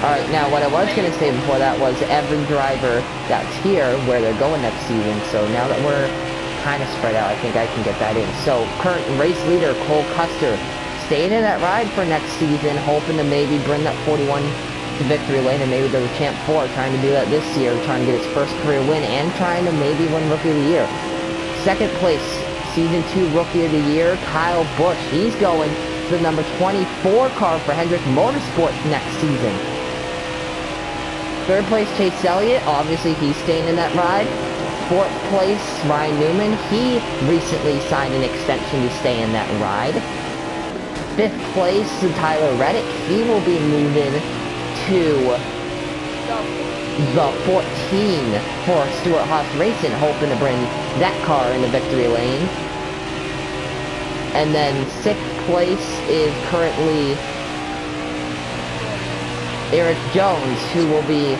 Alright, now what I was going to say before that was every driver that's here where they're going next season, so now that we're kind of spread out, I think I can get that in. So, current race leader, Cole Custer, staying in that ride for next season, hoping to maybe bring that 41 to victory lane and maybe go to Champ 4, trying to do that this year, trying to get his first career win, and trying to maybe win Rookie of the Year. Second place, Season 2 Rookie of the Year, Kyle Busch. He's going to the number 24 car for Hendrick Motorsports next season. Third place, Chase Elliott. Obviously, he's staying in that ride. Fourth place, Ryan Newman. He recently signed an extension to stay in that ride. Fifth place, Tyler Reddick. He will be moving to the 14 for Stuart Haas Racing, hoping to bring that car in the victory lane. And then sixth place is currently Eric Jones, who will be,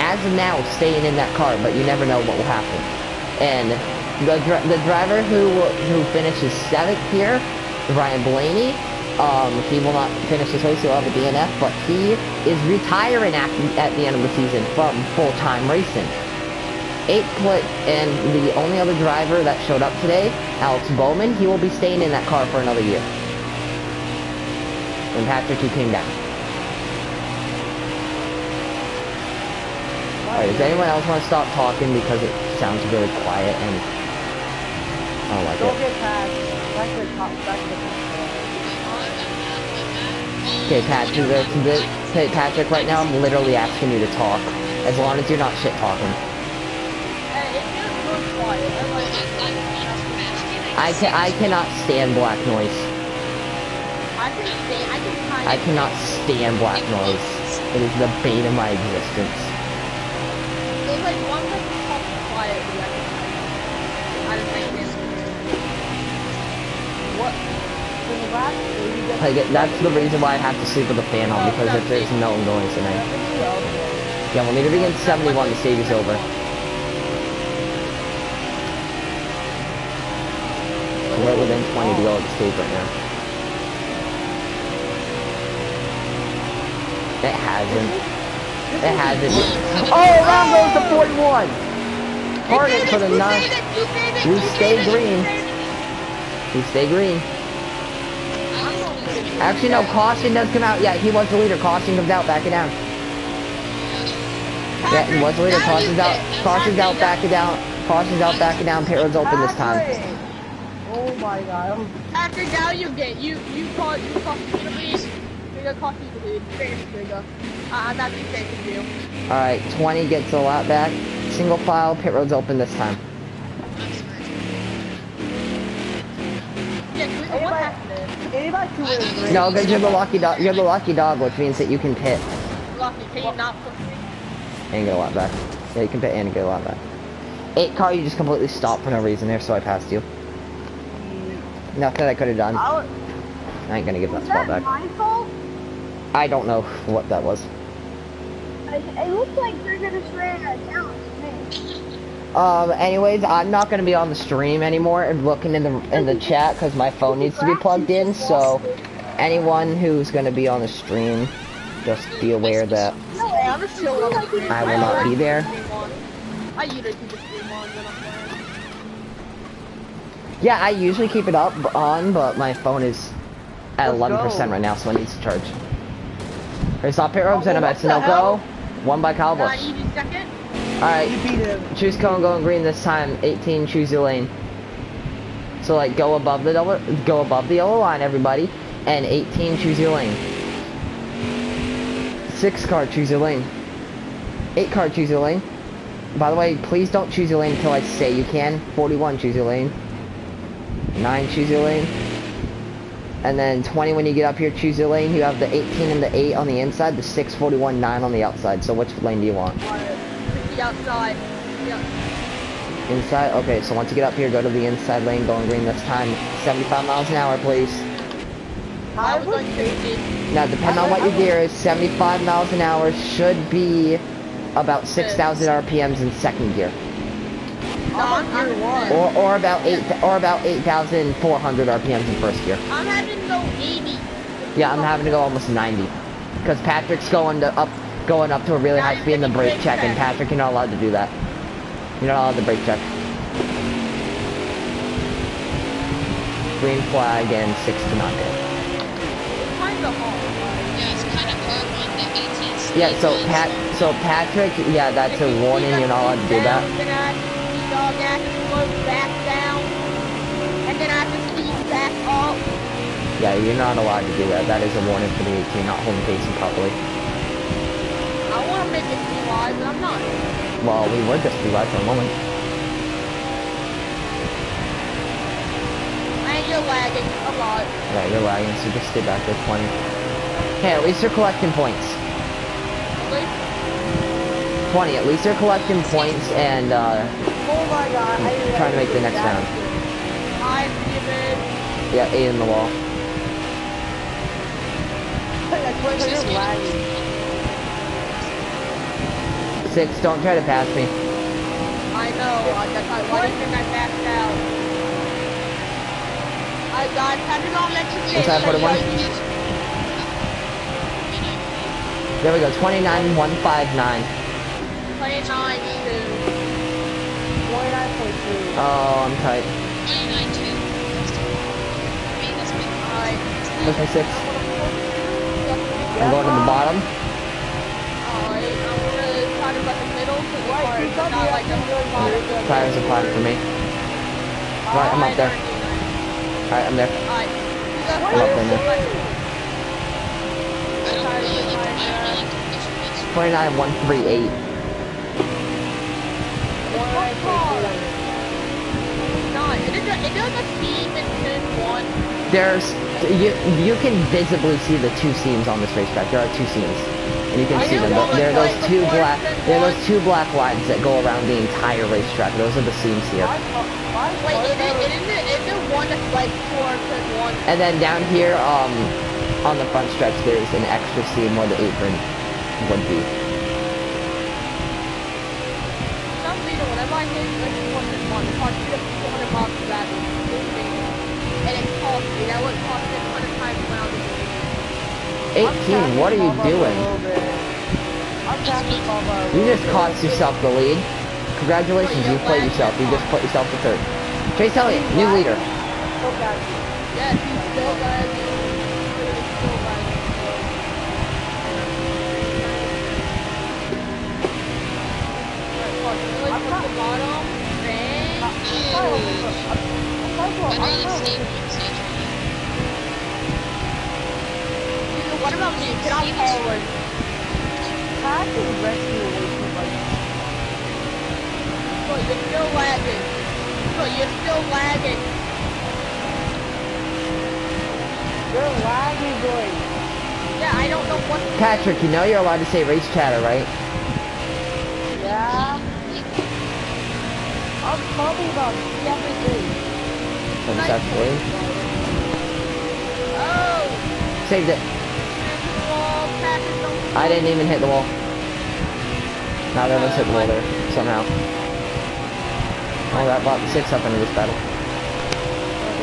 as of now, staying in that car, but you never know what will happen. And the driver who finishes 7th here, Ryan Blaney, he will not finish his race, he'll have a DNF, but he is retiring at the end of the season from full-time racing. 8th place, and the only other driver that showed up today, Alex Bowman, he will be staying in that car for another year. And Patrick, he came down. Alright, does anyone else want to stop talking because it sounds really quiet and I don't like it. Don't get past. Back to the top. Back to the top. Okay, Patrick, right now I'm literally asking you to talk. As long as you're not shit talking. I cannot stand black noise. I cannot stand black noise. It is the bane of my existence. There's like one person talking quietly. I just think this. What? Like, that's the reason why I have to sleep with the fan on, because if there's no noise in it. Yeah, we'll need to begin 71, the stage is over. We're within 20 to go at the stage right now. It hasn't. It hasn't. Oh, around goes the 41! Hard it for the 9. We stay green. We stay green. Actually, no, caution does come out. Yeah, he was the leader. Caution comes out, back it down. Yeah, he was the leader. Caution's out. Caution's out, back it down. Caution's out, back it down. Pit road's open this time. Oh my god. After now you caught you lead. Trigger caught you the lead. Trigger. I'm not being safe with you. Alright, 20 gets a lap back. Single file, pit road's open this time. Yeah, what happened? Anybody can win a race. No, because you're the lucky dog. You're the lucky dog, which means that you can pit. Lucky, can you not put me? And get a lap back. Yeah, you can pit and get a lap back. 8 car, you just completely stopped for no reason there, so I passed you. Nothing I could have done. I ain't gonna give that spot back. Was that my fault? I don't know what that was. It looks like they're gonna swear at challenge me. Anyways, I'm not gonna be on the stream anymore and looking in the chat because my phone needs to be plugged in. So, anyone who's gonna be on the stream, just be aware that I'm just chilling on the stream. I will not be there. I usually keep the stream on when I'm playing. Yeah, I usually keep it on, but my phone is at 11% right now, so it needs to charge. Okay, stop pit ropes and I'm at Sunoco. One by Kyle Busch. Alright, choose cone, going green this time. 18, choose your lane. So like go above the yellow line, everybody. And 18, choose your lane. 6 car, choose your lane. 8 car, choose your lane. By the way, please don't choose your lane until I say you can. 41, choose your lane. 9, choose your lane. And then 20, when you get up here, choose your lane. You have the 18 and the 8 on the inside, the 6, 41, 9 on the outside. So which lane do you want? The outside. Yeah. Inside? Okay, so once you get up here, go to the inside lane, going green this time. 75 miles an hour, please. I was like 50. Now, depending on what your gear is, 75 miles an hour should be about 6,000 RPMs in second gear. Or about 8,400 RPMs in first gear. I'm having to go 80. Yeah, I'm having to go almost 90. Because Patrick's going up to a really high speed in the brake check, and Patrick, you're not allowed to do that. You're not allowed to brake check. Green flag and 6 to not go. It's kind of hard. Yeah, it's kind of hard when the 18's Yeah, so Patrick, yeah, that's a warning, you're not allowed to do that. Then I have to slow back down. And then I have to speed back up. Yeah, you're not allowed to do that. That is a warning for the 18 not holding pacing properly. I want to make it 3 wide, but I'm not. Well, we were just 3 wide for a moment. And you're lagging a lot. Yeah, you're lagging, so just stay back there 20. Hey, at least you're collecting points. Really? 20, at least you're collecting points and, Oh my god, trying to make the next round. I'm given. Yeah, 8 in the wall. That's why you're lagging. 6, don't try to pass me. I know. Why do you think I backed out? I got Patrick on electric. Inside 41. There we go, 29, 159. 29, 2. 29.2. Oh, I'm tight. 29-2. Alright. Push me 6. I'm going to the bottom. Alright, I'm gonna try to run the middle to the car. It's not like I'm doing bottom. Tires are flat for me. Right, I'm up there. Alright, I'm there. Alright. I'm up there now. 29, 138. It does a seam in turn 1. There's, you can visibly see the 2 seams on this racetrack. There are 2 seams. And you can see them. There are those two black lines that go around the entire racetrack. Those are the seams here. Wait, is there one that's like 4 turn 1? And then down here, on the front stretch, there's an extra seam where the apron would be. For some reason, whenever I hit like 4 turn 1, the car should have 400 miles per hour. And it cost me. That would cost me 100 times when I was 18, what are you doing? You just cost yourself the lead. Congratulations, you played yourself. You just put yourself to 3rd. Chase Elliott, new leader. Yeah, he's still lagging. What about me? Get out forward. How can you rescue away from like But you're still lagging. But you're still lagging. you're lagging, boy? Yeah, I don't know what to Patrick, you know you're allowed to say race chatter, right? Yeah. I'm talking about everything. Successfully. Oh! Saved it. Wall, Patrick, don't I didn't even hit the wall. Neither of us hit the wall there, somehow. Oh, that brought the 6 up into this battle.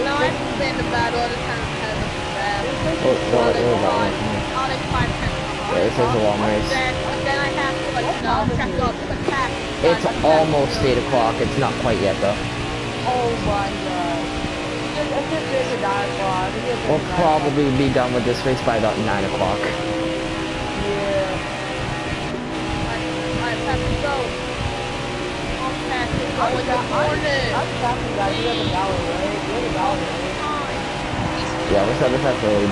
No, I didn't win the battle. I just kind of had a bad. Oh, it was all right. I'll like 5 10. Yeah, this is a long race. Then I have check up, attack. It's almost 8 o'clock. It's not quite yet though. Oh my god. It's just after 9 o'clock. We'll probably be done with this race by about 9 o'clock. Yeah. Alright, Patrick, go. On Patrick, go in the corner. I'm stopping, guys. You have a dollar, right? You have a dollar, right? Yeah, we're 75 lead.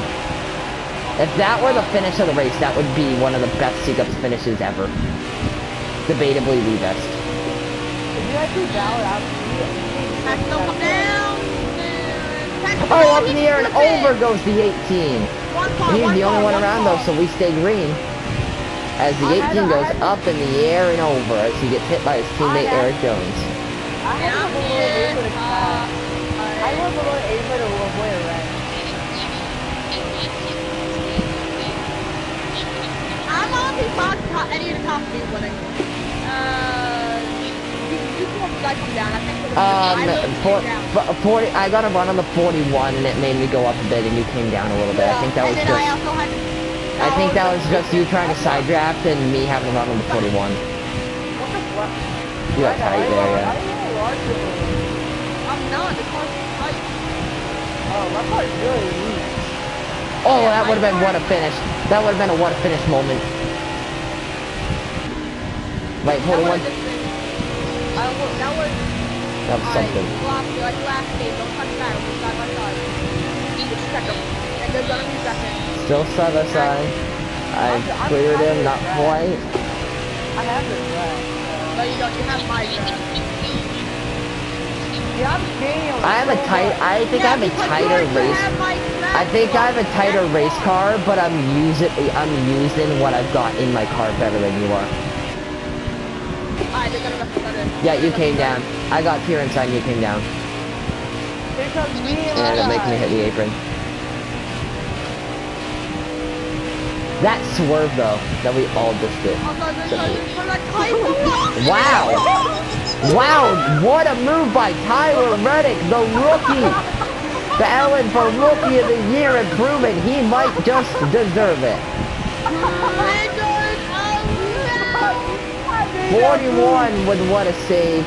If that were the finish of the race, that would be one of the best C-Cups finishes ever. Debatably the best. If you actually dollar out, Patrick, go down. Oh, up in the air and over goes the 18. He's the only one around though, so we stay green. As the 18 goes up in the air and over as he gets hit by his teammate Eric Jones. I have a little aim for the car. I want a little aim for the avoid a wreck. I'm on the top, any of the top speed winning. You can guys come down. I think 40. I got a run on the 41, and it made me go up a bit, and you came down a little bit. I think that was just. I think that was just you trying to side draft and me having a run on the 41. What the fuck? You got tight there, yeah. I'm not. The car's tight. Oh, my car's really weak. Oh, that would have been what a finish. That would have been a what a finish moment. Like 41. That was something. Like last game, don't touch that. We're side by side. Just check them. And they're gonna be second. Still side by side. I cleared him, not quite. I have this right. No, you don't. You have my draft. Yeah, I'm gaining. I think I have a tighter race. I think I have a tighter race car, but I'm using what I've got in my car better than you are. Yeah, you came down. I got to your inside and you came down. Here comes me and ended up making me hit the apron. That swerve though, that we all just did. Wow! Wow, what a move by Tyler Reddick, the rookie! The Ellen for Rookie of the Year improvement. He might just deserve it. 41 with what a save.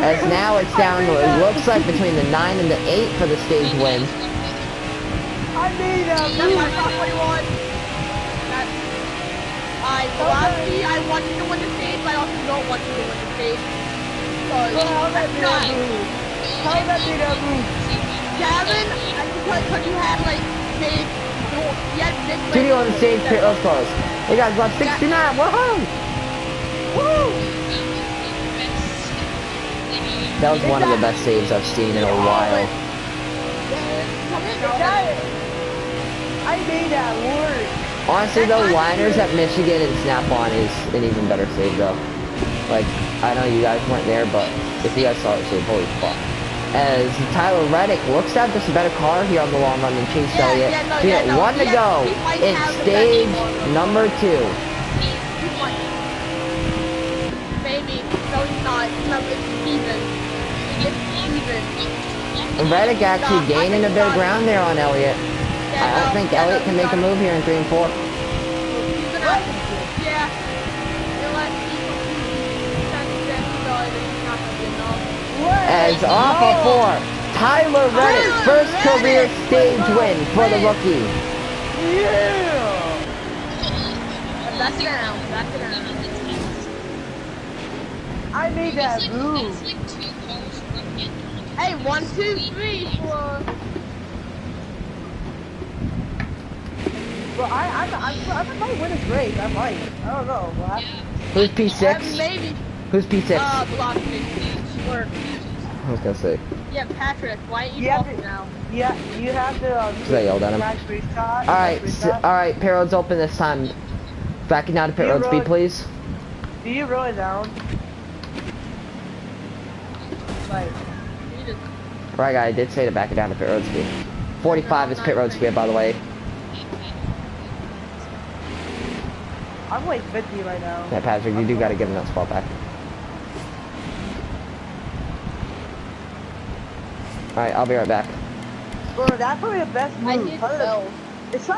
As now it's down to, it looks like between the 9 and the 8 for the stage win. I made I want you to win the stage, but I also don't want you to win the stage. How's that be that move? How's that be that move? Gavin, because you had like big, you had big. Studio on the stage, pit road close. Hey guys, left 69, woohoo! Woo! That was one of the best saves I've seen in a while. I made that work. Honestly though, liners at Michigan and Snap-on is an even better save though. Like, I know you guys weren't there, but if you guys saw it, save, holy fuck. As Tyler Reddick looks at just a better car here on the long run than Chase Elliott. So you got one to go in stage number 2. Maybe, no he's not. It's even. Reddick actually gaining a bit of ground there on Elliott. I don't think Elliott can make a move here in 3 and 4. As off of 4, Tyler Reddick, first career stage win for the rookie. Yeah! Back it down. I made that move. Hey, 1, 2, 3, 4. Bro, I might win this race. I might. I don't know. What? Who's P6? Maybe. Who's P6? Velocity. Work. I was gonna say. Yeah, Patrick, why aren't you talking now? Yeah, you have to. Because I yelled at him. Alright, pit road's open this time. Backing down to pit road speed, please. Do you roll it down? Like. Right, guy, I did say to back it down to pit road speed. 45 is pit road speed, by the way. I'm like 50 right now. Yeah, Patrick, you do gotta get enough spot back. Alright, I'll be right back. Bro, that's probably the best move. I need It's